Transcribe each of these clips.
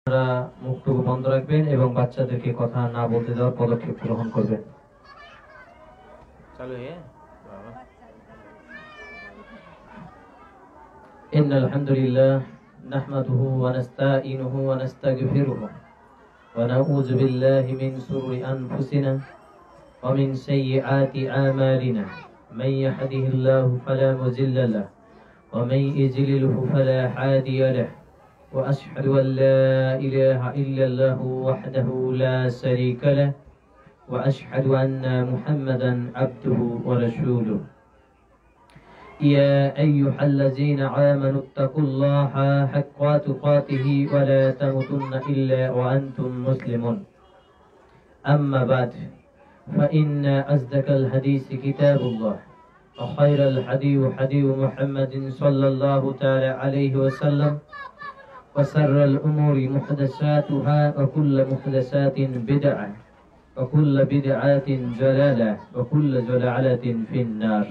আপনারা মুখটুকু বন্ধ রাখবেন এবং বাচ্চাদেরকে কথা না বলতে দেওয়ার পদক্ষেপ গ্রহণ করবেন। ইন্নাল হামদুলিল্লাহ নাহমাদুহু ওয়া নাস্তাঈনুহু ওয়া নাস্তাগফিরুহু ওয়া নাউযু বিল্লাহি মিন শুরুরি আনফুসিনা ওয়া মিন সাইয়্যাতি আমালিনা মান ইয়াহদিহিল্লাহু ফালা মুযিল্লা লাহু ওয়া মান ইযলিলহু ফালা হাদিয়া লাহু وأشهد أن لا إله إلا الله وحده لا شريك له وأشهد أن محمدا عبده ورسوله يا أيها الذين آمنوا اتقوا الله حق تقاته ولا تموتن إلا وأنتم مسلمون أما بعد فإن أصدق الحديث كتاب الله وخير الحديث حديث محمد صلى الله تعالى عليه وسلم وشر الأمور محدثاتها وكل محدثات بدعة وكل بدعة ضلالة وكل ضلالة في النار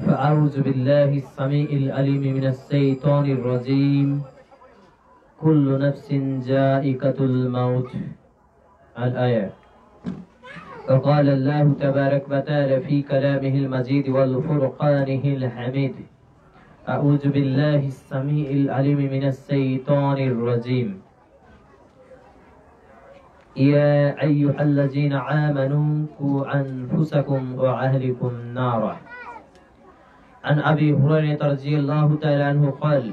فأعوذ بالله السميع العليم من الشيطان الرجيم كل نفس ذائقة الموت الآية وقال الله تبارك وتعالى في كلامه المجيد والفرقانه الحميد أعوذ بالله السميع العليم من الشيطان الرجيم يا أيها الذين آمنوا قوا أنفسكم وأهلكم نارا عن أبي هريرة رضي الله تعالى عنه قال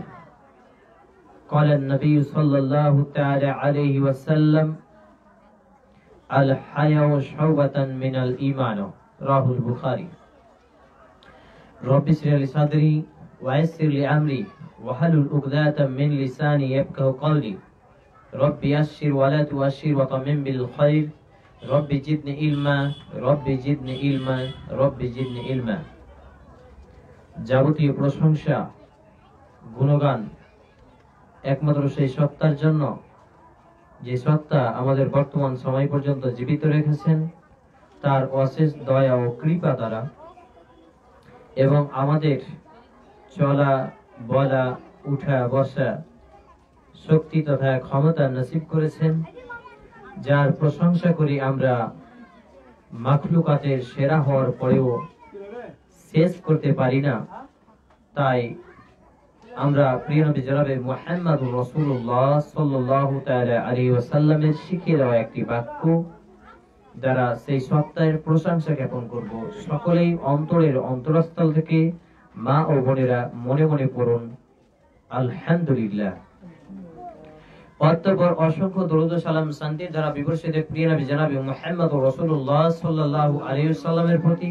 قال النبي صلى الله تعالى عليه وسلم الحياء شعبة من الإيمان رواه البخاري رب اشرح لي صدري ويسر لي أمري واحلل عقدة من لساني يفقهوا قولي رب يسر ولا تؤشر وطمن بالخير رب زدني علما رب زدني علما رب زدني علما যাবতীয় প্রশংসা গুণগান একমাত্র সেই সত্তার জন্য যে সত্তা আমাদের বর্তমান সময় পর্যন্ত জীবিত রেখেছেন তার অশেষ দয়া ও কৃপা দ্বারা এবং আমাদের চলা বলা উঠা বসা শক্তি তথা ক্ষমতা নসিব করেছেন, যার প্রশংসা করি আমরা মাখলুকাতের সেরা হওয়ার পরেও শেষ করতে পারি না। তাই আমরা প্রিয় নবী জনাবে মুহাম্মদুর রাসূলুল্লাহ সাল্লাল্লাহু তাআলা আলাইহি ওয়াসাল্লামের শিখিয়ে দেওয়া একটি বাক্য দ্বারা সেই সত্তার প্রশংসা জ্ঞাপন করব। সকলেই অন্তরের অন্তরস্থল থেকে মা ও বোনেরা মনে মনে পড়ুন আলহামদুলিল্লাহ। অতঃপর অসংখ্য দরুদ ও সালাম শান্তির দ্বারা বিবর্ষিত প্রিয় নবী জনাবে মুহাম্মদুর রাসূলুল্লাহ সাল্লাল্লাহু আলাইহি ওয়াসাল্লামের প্রতি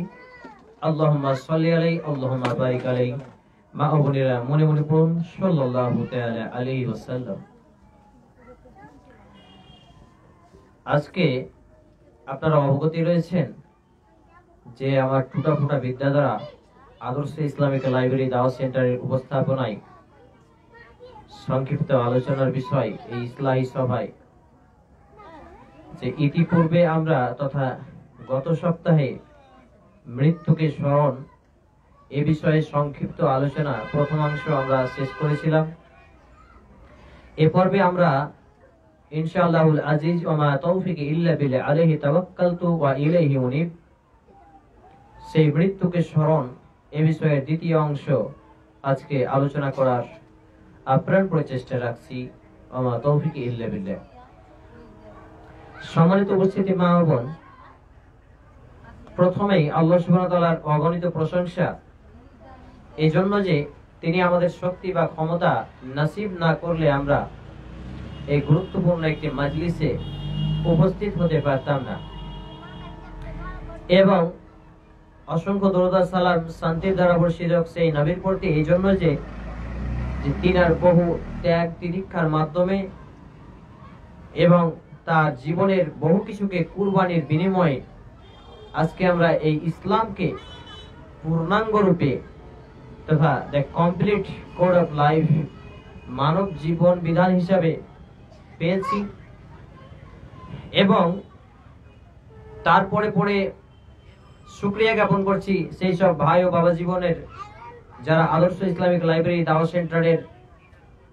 আল্লাহুম্মা সাল্লি আলাইহি আল্লাহুম্মা বারিক আলাইহি। মা ও বোনেরা মনে মনে পড়ুন সাল্লাল্লাহু তাআলা আলাইহি ওয়াসাল্লাম। আজকে আপনারা অবগত রয়েছেন যে আমার টুটা ফুটা বিদ্যা দ্বারা আদর্শ ইসলামিক লাইব্রেরি দাওয়াত সেন্টারের উপস্থাপনায় সংক্ষিপ্ত আলোচনার বিষয় এই ইসলাহি সভায় যে ইতিপূর্বে আমরা তথা গত সপ্তাহে মৃত্যুকে স্মরণ এ বিষয়ে সংক্ষিপ্ত আলোচনা প্রথমাংশ আমরা শেষ করেছিলাম। এ পর্বে আমরা ইনশাআল্লাহুল আজিজ ওয়া মা তাওফিকি ইল্লা বিল্লাহ আলাইহি তাওয়াক্কালতু ওয়া ইলাইহি উনীব সেই মৃত্যুকে স্মরণ এ বিষয়ের দ্বিতীয় অংশ আজকে আলোচনা করার আপ্রাণ প্রচেষ্টা রাখছি। ওয়া মা তাওফিকি ইল্লা বিল্লাহ। সম্মানিত উপস্থিতি মা ও বোন, প্রথমেই আল্লাহ সুবহানাহু ওয়া তাআলার অগণিত প্রশংসা এই জন্য যে তিনি আমাদের শক্তি বা ক্ষমতা নসিব না করলে আমরা এই গুরুত্বপূর্ণ একটি মাজলিসে উপস্থিত হতে পারতাম না। এবং অসংখ্য দরুদ সালাম শান্তির দ্বারা বর্ষিত সেই নবীর প্রতি এই জন্য যে তিনার বহু ত্যাগ তিতিক্ষার মাধ্যমে এবং তার জীবনের বহু কিছুকে কুরবানির বিনিময়ে আজকে আমরা এই ইসলামকে পূর্ণাঙ্গ রূপে তথা the complete code of life মানব জীবন বিধান হিসাবে পেয়েছি। এবং তারপরে পরে শুকরিয়া জ্ঞাপন করছি সেই সব ভাই ও বাবা জীবনের যারা আদর্শ ইসলামিক লাইব্রেরি দাওয়াত সেন্টারের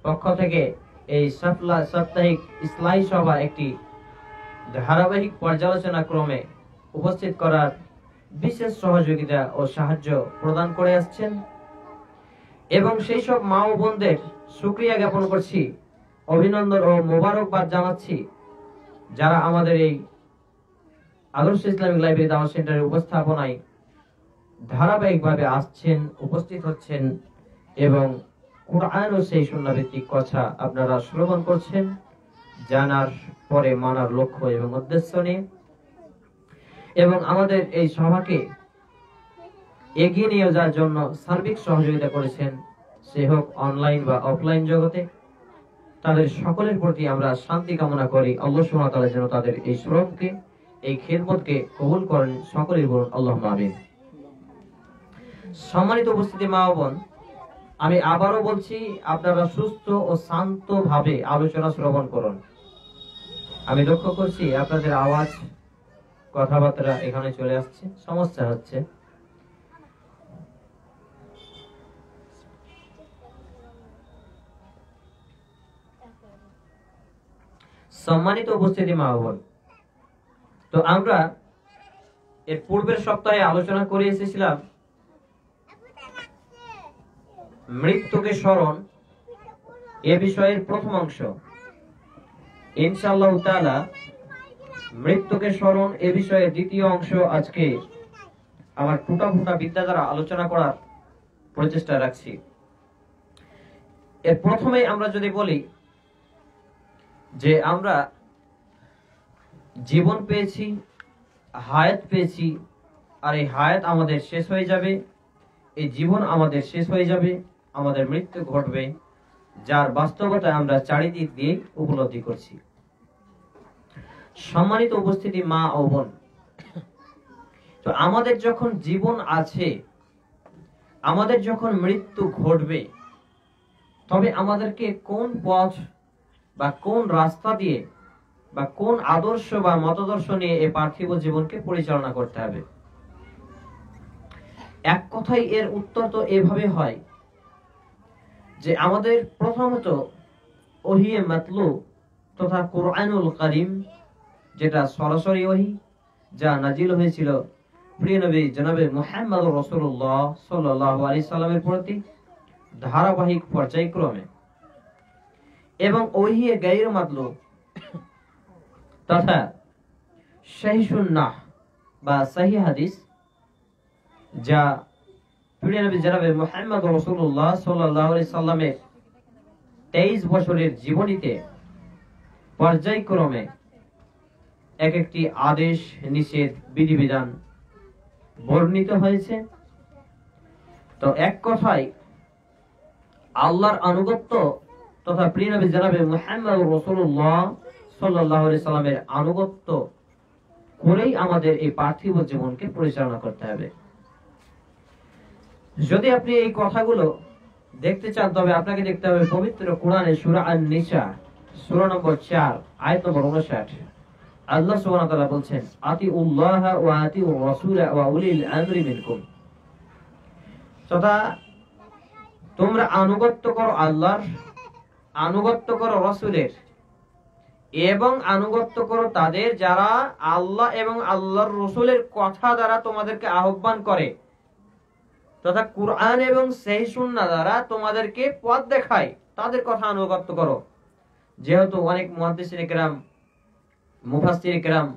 পক্ষ থেকে এই সাপ্তাহিক ইসলাহি সভা একটি ধারাবাহিক পর্যালোচনা ক্রমে উপস্থিত করার বিশেষ সহযোগিতা ও সাহায্য প্রদান করে আসছেন এবং সেই সব মা ও বোনদের শুকরিয়া জ্ঞাপন করছি, অভিনন্দন ও মোবারকবাদ জানাচ্ছি যারা আমাদের এই আদর্শ ইসলামিক লাইব্রেরি দাওয়াত সেন্টারের উপস্থাপনায় ধারাবাহিকভাবে আসছেন, উপস্থিত হচ্ছেন এবং কোরআন ও সেই সুন্নাহ ভিত্তিক কথা আপনারা শ্রবণ করছেন, জানার পরে মানার লক্ষ্য এবং উদ্দেশ্য নিয়ে, এবং আমাদের এই সভাকে এগিয়ে নিয়ে যাওয়ার জন্য সার্বিক সহযোগিতা করেছেন, সে হোক অনলাইন বা অফলাইন জগতে। তাদের সকলের প্রতি আমরা শান্তি কামনা করি। আল্লাহ সুবহানাহু ওয়া তাআলা যেন তাদের এই শ্রমকে, এই খিদমতকে কবুল করেন। সকলেই বলুন আল্লাহুম্মা আমিন। সম্মানিত উপস্থিতি মা ও বোন, আমি আবারও বলছি, আপনারা সুস্থ ও শান্ত ভাবে আলোচনা শ্রবণ করুন। আমি লক্ষ্য করছি আপনাদের আওয়াজ, কথাবার্তা এখানে চলে আসছে, সমস্যা হচ্ছে। সম্মানিত উপস্থিতি মা ও বোন, তো আমরা এর পূর্বের সপ্তাহে আলোচনা করে এসেছিলাম মৃত্যুকে স্মরণ এ বিষয়ের প্রথম অংশ। ইনশাআল্লাহ তাআলা মৃত্যুকে স্মরণ এ বিষয়ে দ্বিতীয় অংশ আজকে আমার টুটা ফুটা বিদ্যা দ্বারা আলোচনা করার প্রচেষ্টা রাখছি। এর প্রথমে আমরা যদি বলি যে আমরা জীবন পেয়েছি, হায়াত পেয়েছি, আর এই হায়াত আমাদের শেষ হয়ে যাবে, এই জীবন আমাদের শেষ হয়ে যাবে, আমাদের মৃত্যু ঘটবে, যার বাস্তবতা আমরা চারিদিক দিয়ে উপলব্ধি করছি। সম্মানিত উপস্থিতি মা ও বোন, তো আমাদের যখন জীবন আছে, আমাদের যখন মৃত্যু ঘটবে, তবে আমাদেরকে কোন পথ বা কোন রাস্তা দিয়ে বা কোন আদর্শ বা মতাদর্শ নিয়ে এই পার্থিব জীবনকে পরিচালনা করতে হবে? এক কথায় এর উত্তর তো এভাবে হয় যে আমাদের প্রথমত ওহিয়ে মাতলু তথা কুরআনুল কারীম, যেটা সরাসরি ওহী, যা নাজিল হয়েছিল প্রিয় নবী জনাবে মুহাম্মদ রাসূলুল্লাহ সাল্লাল্লাহু আলাইহি সাল্লামের প্রতি ধারাবাহিক পর্যায়ক্রমে, এবং ওহিয়ে গায়র মাতলু তথা সহিহ সুন্নাহ বা সহিহ হাদিস, যা প্রিয় নবী জনাবে মুহাম্মদ রাসূলুল্লাহ সাল্লাল্লাহু আলাইহি সাল্লামের 23 বছরের জীবনীতে পর্যায়ক্রমে এক একটি আদেশ, নিষেধ, বিধিবিধান বর্ণিত হয়েছে। তো এক কথায় আল্লাহর আনুগত্য তথা প্রিয় নবী জনাবে মুহাম্মদ রাসূলুল্লাহ সাল্লাল্লাহু আলাইহি সাল্লামের আনুগত্য করেই আমাদের এই পার্থিব জীবনকে পরিচালনা করতে হবে। যদি আপনি এই কথাগুলো দেখতে চান, তবে আপনাকে দেখতে হবে পবিত্র কোরআনে সূরা আন-নিসা সূরা নম্বর 4 আয়াত নম্বর 59। আল্লাহ সুবহানাহু ওয়া তাআলা বলছেন, আতিউল্লাহ ওয়া আতিউর রাসূল ওয়া উলিল আমরি মিনকুম, তথা তোমরা আনুগত্য করো আল্লাহর, আনুগত্য করো রাসূলের, এবং আনুগত্য করো তাদের যারা আল্লাহ এবং আল্লাহর রাসূলের কথা দ্বারা তোমাদেরকে আহ্বান করে, তথা কুরআন এবং সহিহ সুন্নাহ দ্বারা তোমাদেরকে পথ দেখায়, তাদের কথা আনুগত্য করো। যেহেতু অনেক মুহাদ্দিসিনে কেরাম, মুফাসসিরে কেরাম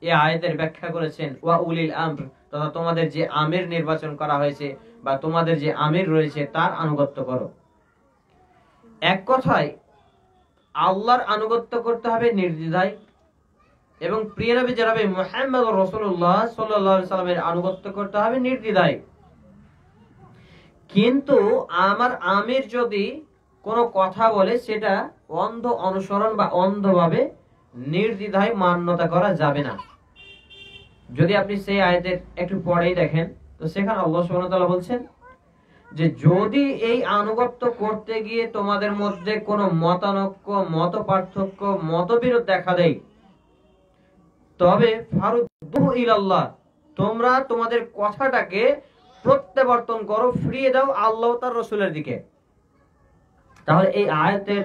এই আয়াতের ব্যাখ্যা করেছেন ওয়া উলিল আমর, তথা তোমাদের যে আমির নির্বাচন করা হয়েছে বা তোমাদের যে আমির রয়েছে তার আনুগত্য করো। এক কথায় আল্লাহর আনুগত্য করতে হবে নির্দ্বিধায়, এবং প্রিয় নবী জনাবে মুহাম্মদ রাসূলুল্লাহ সাল্লাল্লাহু আলাইহি সাল্লামের আনুগত্য করতে হবে নির্দ্বিধায়। কিন্তু আমার আমির যদি কোনো কথা বলে, সেটা অন্ধ অনুসরণ বা অন্ধভাবে নির্দ্বিধায় মান্যতা করা যাবে না। যদি আপনি সেই আয়াতের একটু পরেই দেখেন, তো সেখানে আল্লাহ সুবহানাহু ওয়া তাআলা বলছেন যে যদি এই আনুগত্য করতে গিয়ে তোমাদের মধ্যে কোনো মতানৈক্য, মত পার্থক্য, মতবিরোধ দেখা দেয়, তবে ফারুদ্দুহু ইলাল্লাহ, তোমরা তোমাদের কথাটাকে প্রত্যাবর্তন করো, ফিরিয়ে দাও আল্লাহ তার রাসূলের দিকে। তাহলে এই আয়াতের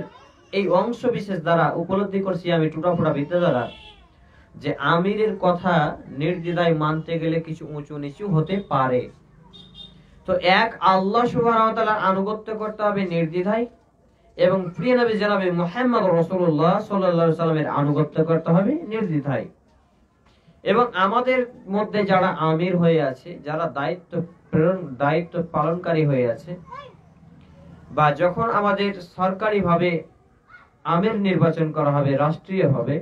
এই অংশ বিশেষ দ্বারা উপলব্ধি করছি আমি টুটাফোটা বিদ্যা দ্বারা যে আমিরের কথা নির্দ্বিধায় মানতে গেলে কিছু উঁচু নিচু হতে পারে। তো এক আল্লাহ সুবহানাহু ওয়া তাআলার আনুগত্য করতে হবে নির্দ্বিধায়, এবং প্রিয় নবী জনাবে মুহাম্মদ রাসূলুল্লাহ সাল্লাল্লাহু আলাইহি সাল্লামের আনুগত্য করতে হবে নির্দ্বিধায়। এবং আমাদের মধ্যে যারা আমির হয়ে আছে, যারা দায়িত্ব পালনকারী হয়ে আছে, বা যখন আমাদের সরকারিভাবে আমির নির্বাচন করা হবে রাষ্ট্রীয়ভাবে,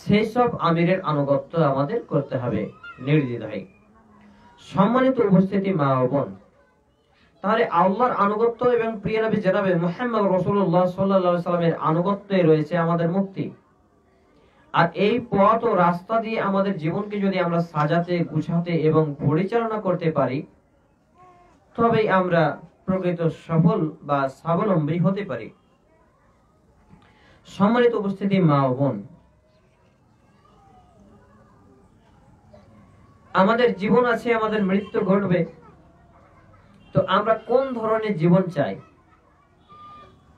সেই সব আমিরের আনুগত্য আমাদের করতে হবে নির্দ্বিধায়। সম্মানিত উপস্থিতি মা ও বোন, তাহলে আল্লাহর আনুগত্য এবং প্রিয় নবী জনাবে মুহাম্মদ রাসূলুল্লাহ সাল্লাল্লাহু আলাইহি সাল্লামের আনুগত্যে রয়েছে আমাদের মুক্তি। আর এই পথ ও রাস্তা দিয়ে আমাদের জীবনকে যদি আমরা সাজাতে, গুছাতে এবং পরিচালনা করতে পারি, তবেই আমরা প্রকৃত সফল বা স্বাবলম্বী হতে পারি। সম্মানিত উপস্থিতি মা ও বোন, আমাদের জীবন আছে, আমাদের মৃত্যু ঘটবে। তো আমরা কোন ধরনের জীবন চাই?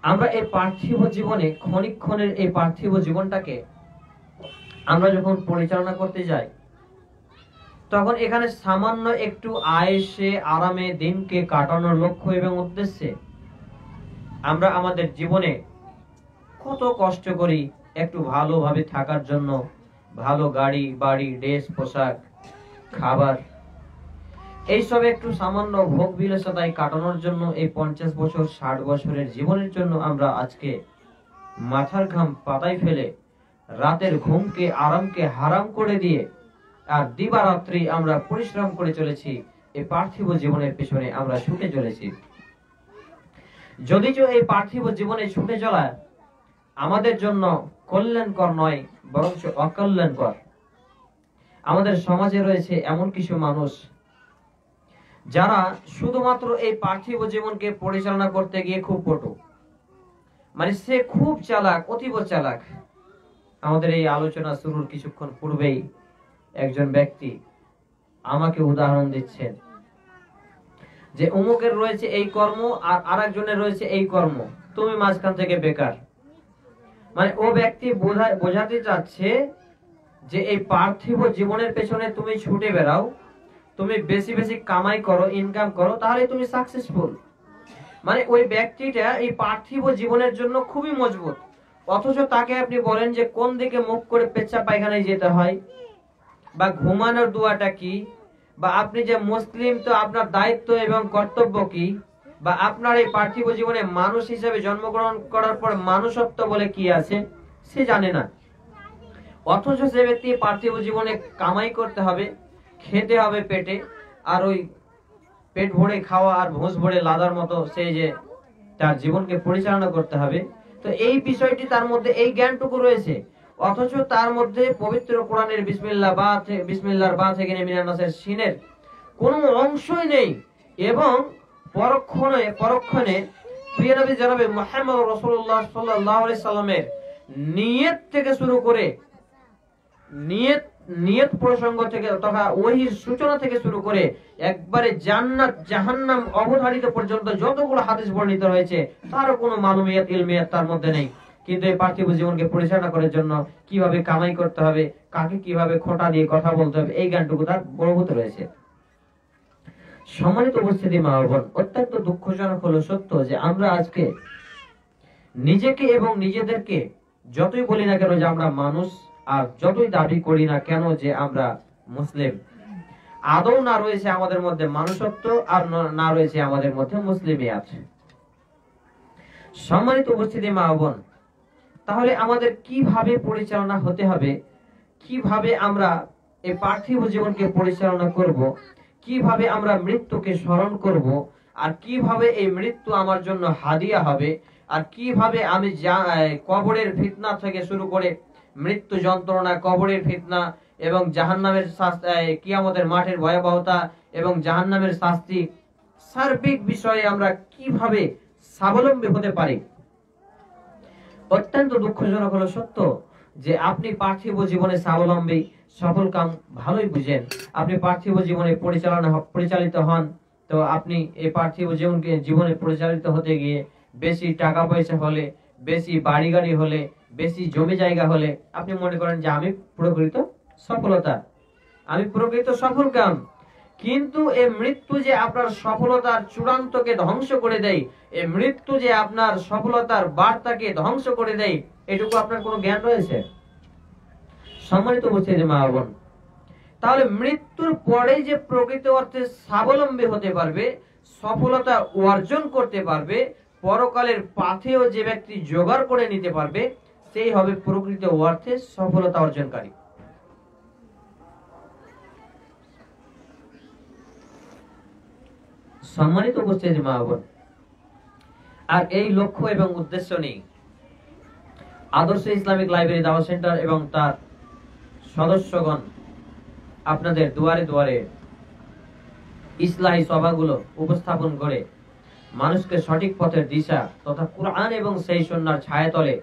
আমরা এই পার্থিব জীবনে, ক্ষণিকক্ষণের এই পার্থিব জীবনটাকে আমরা যখন পরিচালনা করতে যাই, তখন এখানে সামান্য একটু আয়েশে আরামে দিনকে কাটানোর লক্ষ্য এবং উদ্দেশ্যে আমরা আমাদের জীবনে কত কষ্ট করি একটু ভালোভাবে থাকার জন্য, ভালো গাড়ি বাড়ি, ড্রেস পোশাক, খাবার, এইসব একটু সামান্য ভোগ বিলাসিতায় কাটানোর জন্য এই 50 বছর 60 বছরের জীবনের জন্য আমরা আজকে মাথার ঘাম পাতায় ফেলে রাতের ঘুমকে, আরামকে হারাম করে দিয়ে আর দিবারাত্রি আমরা পরিশ্রম করে চলেছি। এই পার্থিব জীবনের পেছনে আমরা ছুটে চলেছি। যদিও এই পার্থিব জীবনে ছুটে চলা আমাদের জন্য কল্যাণকর নয়, বরঞ্চ অকল্যাণকর। আমাদের সমাজে রয়েছে এমন কিছু মানুষ যারা শুধুমাত্র এই পার্থিব জীবনকে পরিচালনা করতে গিয়ে খুব পটু, মানে সে খুব চালাক, অতীব চালাক। আমাদের এই আলোচনা শুরুর কিছুক্ষণ পূর্বেই একজন ব্যক্তি আমাকে উদাহরণ দিচ্ছেন যে অমুকের রয়েছে এই কর্ম আর আরেকজনের রয়েছে এই কর্ম, তুমি মাঝখান থেকে বেকার। মানে ও ব্যক্তি বোঝাতে চাচ্ছে যে এই পার্থিব জীবনের পেছনে তুমি ছুটে বেড়াও, তুমি বেশি বেশি কামাই করো, ইনকাম করো, তাহলে তুমি সাকসেসফুল। মানে ওই ব্যক্তিটা এই পার্থিব জীবনের জন্য খুবই মজবুত, অথচ তাকে আপনি বলেন যে কোন দিকে মুখ করে পেচ্ছাপ পায়খানায় যেতে হয়, বা ঘুমানোর দোয়াটা কি, বা আপনি যে মুসলিম তো আপনার দায়িত্ব এবং কর্তব্য কি, বা আপনার এই পার্থিব জীবনে মানুষ হিসেবে জন্মগ্রহণ করার পর মানুষত্ব বলে কি আছে সে জানে না। অথচ সে ব্যক্তি পার্থিব জীবনে কামাই করতে হবে, খেতে হবে পেটে, আর ওই পেট ভরে খাওয়া আর ভোঁস ভরে লাদার মতো সেই যে তার জীবনকে পরিচালনা করতে হবে। তো এই বিষয়টি তার মধ্যে এই জ্ঞানটুকু রয়েছে, অথচ তার মধ্যে পবিত্র কোরআনের বিসমিল্লাহর বা থেকে মিনানাসের সিনের কোনো অংশই নেই। এবং পরক্ষণে প্রিয় নবী জনাবে মুহাম্মদ রাসূলুল্লাহ সাল্লাল্লাহু আলাইহি সাল্লামের নিয়ত থেকে শুরু করে, নিয়ত প্রসঙ্গ থেকে তথা ওহীর সূচনা থেকে শুরু করে একবারে জান্নাত জাহান্নাম অবধারিত পর্যন্ত যতগুলো হাদিস বর্ণিত হয়েছে তারও কোনো মালুমিয়াত, ইলমিয়াত তার মধ্যে নেই। কিন্তু এই পার্থিব জীবনকে পরিচালনা করার জন্য কিভাবে কামাই করতে হবে, কাকে কিভাবে খোঁটা দিয়ে কথা বলতে হবে, এই জ্ঞানটুকু তার বলভূত রয়েছে। সম্মানিত উপস্থিতি মা ও বোন, অত্যন্ত দুঃখজনক হলো সত্য যে আমরা আজকে নিজেকে এবং নিজেদেরকে যতই বলি না কেন যে আমরা মানুষ, আর যতই দাবি করি না কেন যে আমরা মুসলিম, আদৌ না রয়েছে আমাদের মধ্যে মানুষত্ব, আর না রয়েছে আমাদের মধ্যে মুসলিমিয়াত। সম্মানিত উপস্থিতি মা ও বোন, তাহলে আমাদের কিভাবে পরিচালনা হতে হবে, কিভাবে আমরা এই পার্থিব জীবনকে পরিচালনা করব, কিভাবে আমরা মৃত্যুকে স্মরণ করব, আর কিভাবে এই মৃত্যু আমার জন্য হাদিয়া হবে, আর কিভাবে আমি কবরের ফিতনা থেকে শুরু করে মৃত্যু যন্ত্রণা, কবরের ফিতনা এবং জাহান্নামের শাস্তি, কিয়ামতের মাঠের ভয়াবহতা এবং জাহান্নামের শাস্তি, সার্বিক বিষয়ে আমরা কিভাবে স্বাবলম্বী হতে পারি। অত্যন্ত দুঃখজনক হলো সত্য যে আপনি পার্থিব জীবনে স্বাবলম্বী, সফল কাম ভালোই বুঝেন, আপনি পার্থিব জীবনে পরিচালিত হন, তো আপনি এই পার্থিব জীবনে পরিচালিত হতে গিয়ে বেশি টাকা পয়সা হলে, বেশি বাড়ি গাড়ি হলে, বেশি জমি জায়গা হলে আপনি মনে করেন যে আমি প্রকৃত সফলতা, আমি প্রকৃত সফল কাম। কিন্তু এই মৃত্যু যে আপনার সফলতার চূড়ান্তকে ধ্বংস করে দেয়, এই মৃত্যু যে আপনার সফলতার বার্তাকে ধ্বংস করে দেয়, এটুকু আপনার কোনো জ্ঞান রয়েছে? সম্মানিত উপস্থিতি মা বোন, তাহলে মৃত্যুর পরে যে প্রকৃত অর্থে স্বাবলম্বী হতে পারবে, সফলতা অর্জন করতে পারবে, পরকালের পাথেও যে ব্যক্তি জোগাড় করে নিতে পারবে, সেই হবে প্রকৃত অর্থে সফলতা অর্জনকারী। সম্মানিত উপস্থিতি মা বোন, আর এই লক্ষ্য এবং উদ্দেশ্য নিয়ে আদর্শ ইসলামিক লাইব্রেরি দাওয়া সেন্টার এবং তার সদস্যগণ আপনাদের দুয়ারে দুয়ারে ইসলাহী সভাগুলো উপস্থাপন করে মানুষকে সঠিক পথের দিশা তথা কুরআন এবং সেই সুন্নাহর ছায়াতলে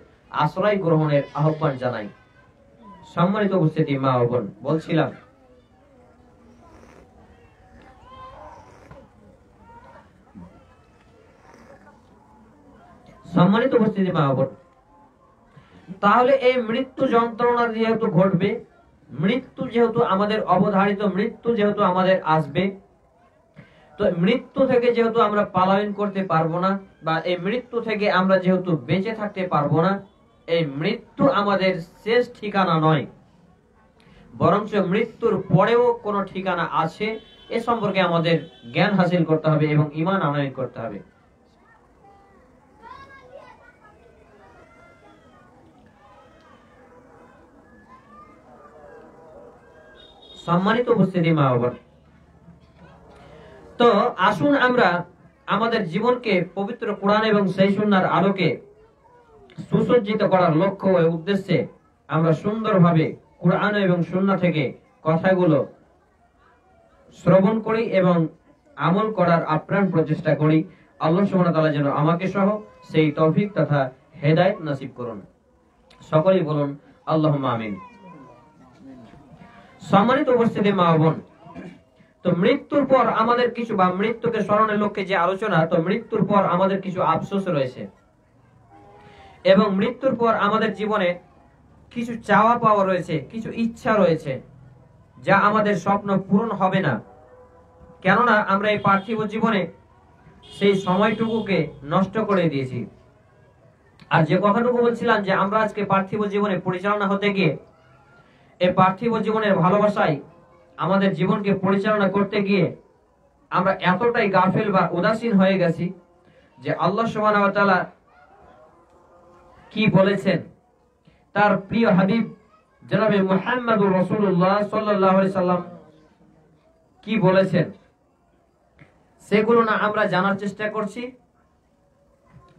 আশ্রয় গ্রহণের আহ্বান জানাই। সম্মানিত উপস্থিতি মা ও বোন, বলছিলাম সম্মানিত উপস্থিতি মা ও বোন, তাহলে এই মৃত্যু যন্ত্রণা যেহেতু ঘটবে, মৃত্যু যেহেতু আমাদের অবধারিত, মৃত্যু যেহেতু আমাদের আসবে, তো মৃত্যু থেকে যেহেতু আমরা পলায়ন করতে পারবো না, বা এই মৃত্যু থেকে আমরা যেহেতু বেঁচে থাকতে পারবো না, এই মৃত্যু আমাদের শেষ ঠিকানা নয়, বরঞ্চ মৃত্যুর পরেও কোনো ঠিকানা আছে, এ সম্পর্কে আমাদের জ্ঞান হাসিল করতে হবে এবং ঈমান আনয়ন করতে হবে। সম্মানিত উপস্থিতি মা ও বোন, তো আসুন আমরা আমাদের জীবনকে পবিত্র কোরআন এবং সেই সুন্নাহর আলোকে সুসজ্জিত করার লক্ষ্য ও উদ্দেশ্যে আমরা সুন্দরভাবে কোরআন এবং সুন্নাহ থেকে কথাগুলো শ্রবণ করি এবং আমল করার আপ্রাণ প্রচেষ্টা করি। আল্লাহ সুবহানাহু ওয়া তাআলা যেন আমাকে সহ সেই তৌফিক তথা হেদায়েত নসিব করুন। সকলেই বলুন আল্লাহুম্মা আমিন। সম্মানিত উপস্থিতি মা ও বোন, তো মৃত্যুর পর আমাদের কিছু, বা মৃত্যুকে স্মরণের লক্ষ্যে যে আলোচনা, তো মৃত্যুর পর আমাদের কিছু আফসোস রয়েছে এবং মৃত্যুর পর আমাদের জীবনে কিছু চাওয়া পাওয়া রয়েছে, কিছু ইচ্ছা রয়েছে যা আমাদের স্বপ্ন পূরণ হবে না, কেননা আমরা এই পার্থিব জীবনে সেই সময়টুকুকে নষ্ট করে দিয়েছি। আর যে কথাটুকু বলছিলাম যে আমরা আজকে পার্থিব জীবনে পরিচালনা হতে গিয়ে, এই পার্থিব জীবনের ভালোবাসায় আমাদের জীবনকে পরিচালনা করতে গিয়ে আমরা এতটাই গাফেল বা উদাসীন হয়ে গেছি যে আল্লাহ সুবহানাহু ওয়া তাআলা কি বলেছেন, তার প্রিয় হাবিব জনাবে মুহাম্মদুর রাসূলুল্লাহ সাল্লাল্লাহু আলাইহি সাল্লাম কি বলেছেন, সেগুলো না আমরা জানার চেষ্টা করছি,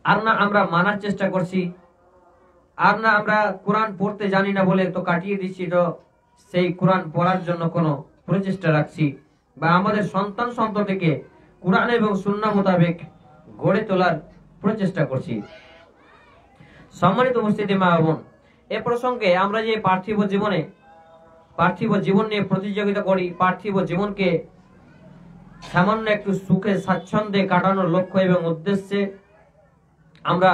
আর না আমরা মানার চেষ্টা করছি, আর না আমরা কোরআন পড়তে জানি না বলে তো কাটিয়ে দিচ্ছি, তো সেই কোরআন পড়ার জন্য কোনো প্রচেষ্টা রাখছি, বা আমাদের সন্তান সন্ততিকে কোরআন এবং সুন্নাহ মোতাবেক গড়ে তোলার প্রচেষ্টা করছি। সম্মানিত উপস্থিতি মা বোন, এ প্রসঙ্গে আমরা যে পার্থিব জীবন নিয়ে প্রতিযোগিতা করি, পার্থিব জীবনকে সামান্য একটু সুখে স্বাচ্ছন্দ্যে কাটানোর লক্ষ্য এবং উদ্দেশ্যে আমরা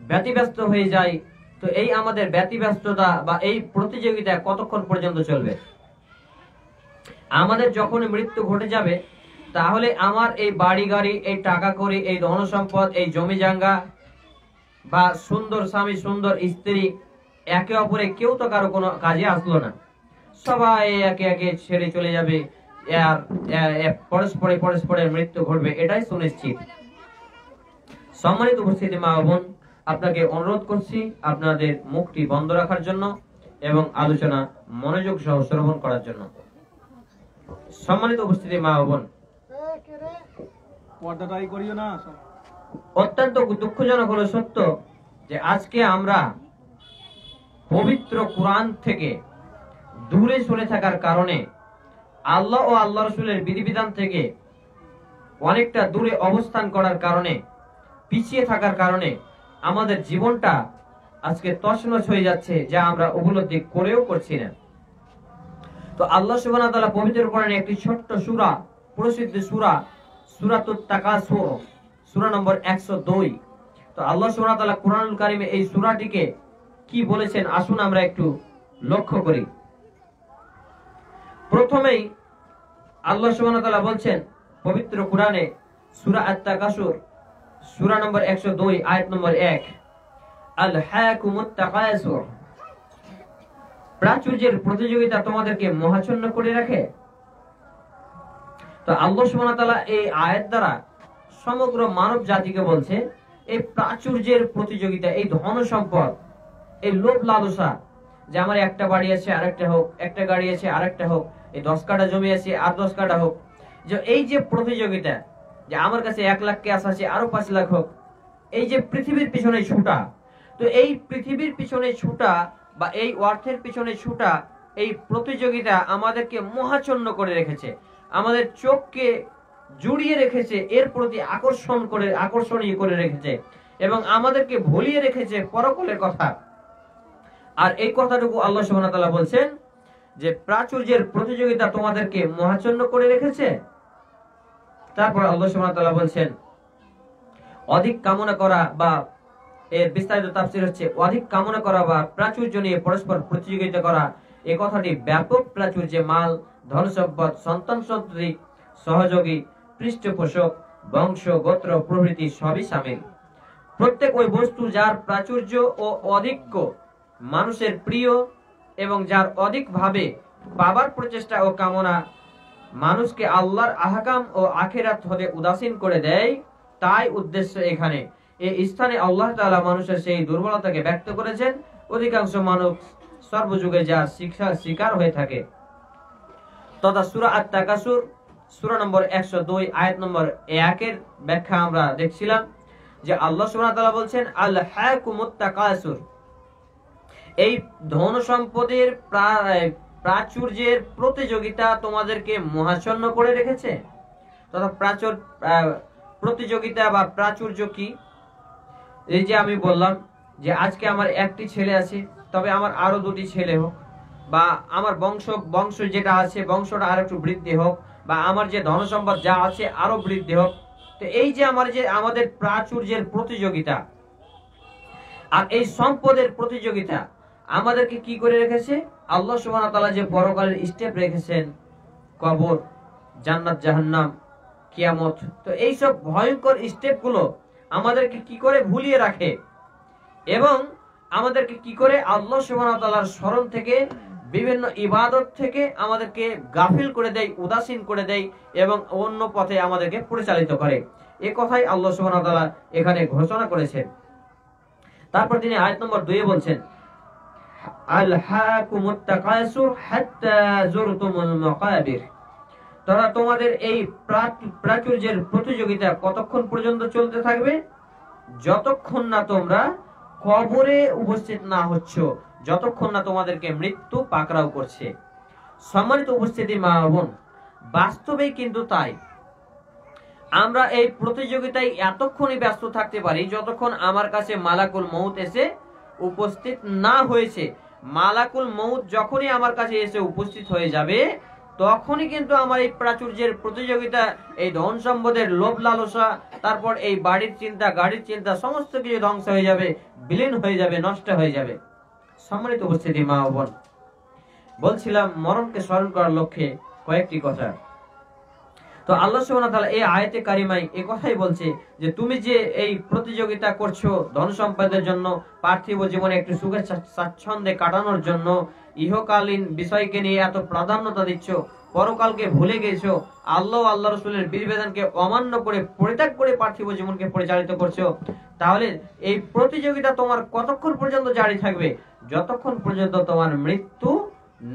ব্যতিব্যস্ত হয়ে যাই, তো এই আমাদের ব্যতিব্যস্ততা বা এই প্রতিযোগিতা কতক্ষণ পর্যন্ত চলবে? আমাদের যখন মৃত্যু ঘটে যাবে, তাহলে আমার এই বাড়ি গাড়ি, এই টাকা কড়ি, এই ধন সম্পদ, এই জমি জায়গা বা সুন্দর স্বামী সুন্দর স্ত্রী, একে অপরে কেউ তো কারো কোনো কাজে আসলো না, সবাই একে একে ছেড়ে চলে যাবে, আর পরস্পরের মৃত্যু ঘটবে, এটাই সুনিশ্চিত। সম্মানিত উপস্থিতি মা বোন, আপনাকে অনুরোধ করছি আপনাদের মুখটি বন্ধ রাখার জন্য এবং আলোচনা মনোযোগ সহ শ্রবণ করার জন্য। সম্মানিত উপস্থিতি মা বোন, অত্যন্ত দুঃখজনক হলো সত্য যে আজকে আমরা পবিত্র কোরআন থেকে দূরে সরে থাকার কারণে, আল্লাহ ও আল্লাহ রাসূলের বিধিবিধান থেকে অনেকটা দূরে অবস্থান করার কারণে, পিছিয়ে থাকার কারণে আমাদের জীবনটা আজকে তছনছ হয়ে যাচ্ছে, যা আমরা উপলব্ধি করেও করছি না। তো আল্লাহ সুবহানাহু ওয়া তাআলা পবিত্র কোরআনে একটি ছোট্ট সূরা, প্রসিদ্ধ সূরা, সূরাতুত তাকাসুর, সূরা নম্বর 102, তো আল্লাহ সুবহানাহু ওয়া তাআলা কুরআনুল কারীমে এই সূরাটিকে কি বলেছেন আসুন আমরা একটু লক্ষ্য করি। প্রথমেই আল্লাহ সুবহানাহু ওয়া তাআলা বলছেন পবিত্র কুরআনে সূরা আত-তাকাসুর সূরা নম্বর 102 আয়াত নম্বর 1, আল হাকুমুত তাকাসুর, প্রাচুর্যের প্রতিযোগিতা তোমাদেরকে মোহাচ্ছন্ন করে রাখে। তো আল্লাহ সুবহানাহু ওয়া তাআলা এই আয়াত দ্বারা সমগ্র মানব জাতিকে বলছে এই প্রাচুর্যের প্রতিযোগিতা, এই ধন সম্পদ, এই লোভ লালসা, যে আমার একটা বাড়ি আছে আরেকটা হোক, একটা গাড়ি আছে আরেকটা হোক, এই 10 কাঠা জমি আছে আর 10 কাঠা হোক, যে এই যে প্রতিযোগিতা, যে আমার কাছে 1 লাখ ক্যাশ আছে আরো 5 লাখ হোক, এই যে পৃথিবীর পিছনে ছুটা, তো এই পৃথিবীর পিছনে ছুটা বা এই অর্থের পিছনে ছুটা, এই প্রতিযোগিতা আমাদেরকে মোহাচ্ছন্ন করে রেখেছে, আমাদের চোখকে জুড়িয়ে রেখেছে, এর প্রতি আকর্ষণীয় করে রেখেছে এবং আমাদেরকে ভুলিয়ে রেখেছে পরকালের কথা। আর এই কথাটুকু আল্লাহ সুবহানাহু ওয়া তাআলা বলছেন যে প্রাচুর্যের প্রতিযোগিতা তোমাদেরকে মোহাচ্ছন্ন করে রেখেছে। তারপর আল্লাহ সুবহানাহু ওয়া তাআলা বলছেন অধিক কামনা করা, বা এর বিস্তারিত তাফসীর হচ্ছে অধিক কামনা করা বা প্রাচুর্য নিয়ে পরস্পর প্রতিযোগিতা করা। এই কথাটি ব্যাপক প্রাচুর্যে মাল, ধন সম্পদ, সন্তান সন্ততি, সহযোগী, পৃষ্ঠপোষক, বংশ, গোত্র প্রভৃতি সবই শামিল। প্রত্যেক ওই বস্তু যার প্রাচুর্য ও অধিক্য মানুষের প্রিয় এবং যার অধিক ভাবে পাবার প্রচেষ্টা ও কামনা মানুষকে আল্লাহর আহকাম ও আখিরাত হতে উদাসীন করে দেয়, তাই উদ্দেশ্য এখানে এই স্থানে আল্লাহ তাআলা মানুষের সেই দুর্বলতাকে ব্যক্ত করেছেন। অধিকাংশ মানুষ সর্বযুগে যা শিকার হয়ে থাকে। তথা সূরা আত-তাকাসুর সূরা নম্বর 102 আয়াত নম্বর 1 এর ব্যাখ্যা আমরা দেখছিলাম যে আল্লাহ সুবহানাহু ওয়া তাআলা বলছেন আল হাকুমুত তাকাসুর, এই ধন সম্পদের প্রাচুর্যের প্রতিযোগিতা তোমাদেরকে মোহাচ্ছন্ন করে রেখেছে। তথা প্রতিযোগিতা বা প্রাচুর্য কি? এই যে আমি বললাম যে আজকে আমার একটি ছেলে আছে, তবে আমার আরো 2টি ছেলে হোক, বা আমার বংশ যেটা আছে বংশটা আর একটু বৃদ্ধি হোক, বা আমার যে ধন সম্পদ যা আছে আরো বৃদ্ধি হোক। তো এই যে আমাদের প্রাচুর্যের প্রতিযোগিতা আর এই সম্পদের প্রতিযোগিতা আমাদেরকে কি করে রেখেছে? আল্লাহ সুবহানাহু ওয়া তাআলা যে পরকালের স্টেপ রেখেছেন, কবর, জান্নাত, জাহান্নাম, কিয়ামত, তো এই সব ভয়ঙ্কর স্টেপগুলো আমাদেরকে কি করে ভুলিয়ে রাখে এবং আমাদেরকে কি করে আল্লাহ সুবহানাহু ওয়া তাআলার স্মরণ থেকে, বিভিন্ন ইবাদত থেকে আমাদেরকে গাফিল করে দেয়, উদাসীন করে দেয় এবং অন্য পথে আমাদেরকে পরিচালিত করে। এই কথাই আল্লাহ সুবহানাহু ওয়া তাআলা এখানে ঘোষণা করেছেন। তারপর তিনি আয়াত নম্বর 2 এ বলছেন আল হাকুমুত তাকাসুর হাত্তা যুরতুমুল মাকাবির, তথা তোমাদের এই প্রাচুর্যের প্রতিযোগিতা কতক্ষণ পর্যন্ত চলতে থাকবে? যতক্ষণ না তোমরা কবরে উপস্থিত না হচ্ছ, যতক্ষণ না তোমাদেরকে মৃত্যু পাকড়াও করছে। সম্মানিত উপস্থিতি মা বোন, বাস্তবেই কিন্তু তাই। আমরা এই প্রতিযোগিতায় এতক্ষণই ব্যস্ত থাকতে পারি যতক্ষণ আমার কাছে মালাকুল মউত এসে উপস্থিত না হয়েছে। মালাকুল মউত যখনই আমার কাছে এসে উপস্থিত হয়ে যাবে, তখনই কিন্তু আমার এই প্রাচুর্যের প্রতিযোগিতা, এই ধন সম্পদের লোভ লালসা, তারপর এই বাড়ির চিন্তা, গাড়ির চিন্তা, সমস্ত কিছু ধ্বংস হয়ে যাবে, বিলীন হয়ে যাবে, নষ্ট হয়ে যাবে। সম্মানিত উপস্থিতি মা ও বোন, বলছিলাম মরণকে স্মরণ করার লক্ষ্যে কয়েকটি কথা। তো আল্লাহ সুবহানাহু ওয়া তাআলা এই আয়াতে কারিমায় এই কথাই বলছে যে তুমি যে এই প্রতিযোগিতা করছো ধন সম্পদের জন্য, পার্থিব জীবনে একটু সুখে স্বাচ্ছন্দ্যে কাটানোর জন্য, ইহকালীন বিষয়কে নিয়ে এত প্রাধান্যতা দিচ্ছ, পরকালকে ভুলে গেছো, আল্লাহ আল্লাহ রাসূলের বিধিবিধানকে অমান্য করে পরিত্যাগ করে পার্থিব জীবনকে পরিচালিত করছো, তাহলে এই প্রতিযোগিতা তোমার কতক্ষণ পর্যন্ত জারি থাকবে? যতক্ষণ পর্যন্ত তোমার মৃত্যু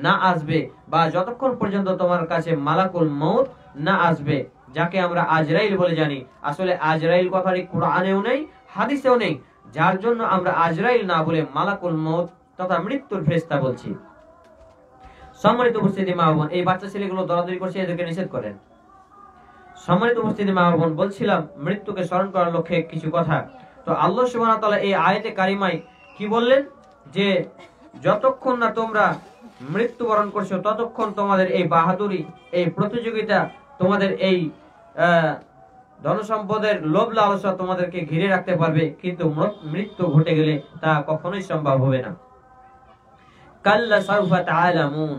না আসবে, বা যতক্ষণ পর্যন্ত তোমার কাছে মালাকুল মউত না আসবে, যাকে আমরা আজরাইল বলে জানি। আসলে আজরাইল কথাটি কুরআনেও নেই, হাদিসেও নেই, যার জন্য আমরা আজরাইল না বলে মালাকুল মউত তথা মৃত্যুর ফেরেশতা বলছি। সম্মানিত উপস্থিতি মা বোন, এই বাচ্চা ছেলেগুলো দরাদরি করছে, এদেরকে নিষেধ করেন। সম্মানিত উপস্থিতি মা বোন, বলছিলাম মৃত্যুকে স্মরণ করার লক্ষ্যে কিছু কথা। তো আল্লাহ সুবহানাহু ওয়া তাআলা এই আয়াতে কারিমায় কি বললেন? যে যতক্ষণ না তোমরা মৃত্যুবরণ করছো ততক্ষণ তোমাদের এই বাহাদুরি, এই প্রতিযোগিতা, তোমাদের এই ধন সম্পদের লোভ লালসা তোমাদেরকে ঘিরে রাখতে পারবে, কিন্তু মৃত্যু ঘটে গেলে তা কখনোই সম্ভব হবে না। কাল্লা সাউফা তাআলামুন,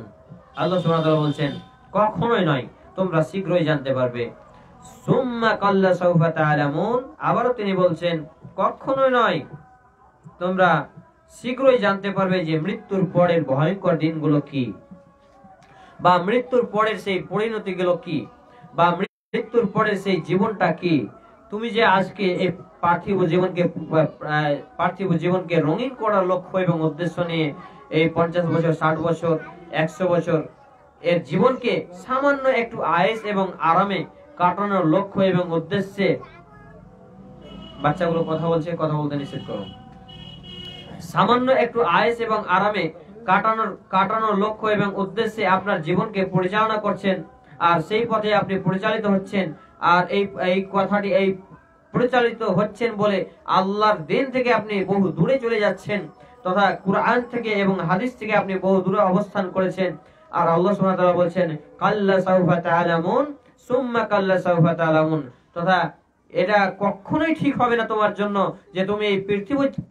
আল্লাহ সুবহানাহু ওয়া তাআলা বলছেন কখনোই নয়, তোমরা শীঘ্রই জানতে পারবে। সুম্মা কাল্লা সাউফা তাআলামুন, আবারও তিনি বলছেন কখনোই নয়, তোমরা শীঘ্রই জানতে পারবে যে মৃত্যুর পরের ভয়ঙ্কর দিনগুলো কি, বা মৃত্যুর পরের সেই পরিণতিগুলো কি, বা মৃত্যুর পরের সেই জীবনটা কি। তুমি যে আজকে এই পার্থিব জীবনকে রঙিন করার লক্ষ্য এবং উদ্দেশ্য নিয়ে এই 50 বছর, 60 বছর, 100 বছর এর জীবনকে সামান্য একটু আয়েশ এবং আরামে কাটানোর লক্ষ্য এবং উদ্দেশ্যে, বাচ্চাগুলো কথা বলছে, কথা বলতে নিষেধ করো। সামান্য একটু আয়েশ এবং আরামে কাটানোর লক্ষ্য এবং উদ্দেশ্যে আপনার জীবনকে পরিচালনা করছেন, আর সেই পথে আপনি পরিচালিত হচ্ছেন। আর এই কথাটি এই পরিচালিত হচ্ছেন বলে আল্লাহর দিন থেকে আপনি বহু দূরে চলে যাচ্ছেন, তথা কুরআন থেকে এবং হাদিস থেকে আপনি বহু দূরে অবস্থান করেছেন। আর আল্লাহ সুবহানাহু ওয়া তাআলা বলছেন কাল্লা সাউফা তাআলামুন সুম্মা কাল্লা সাউফা তাআলামুন, তথা এটা কখনোই ঠিক হবে না তোমার জন্য যে তুমি এই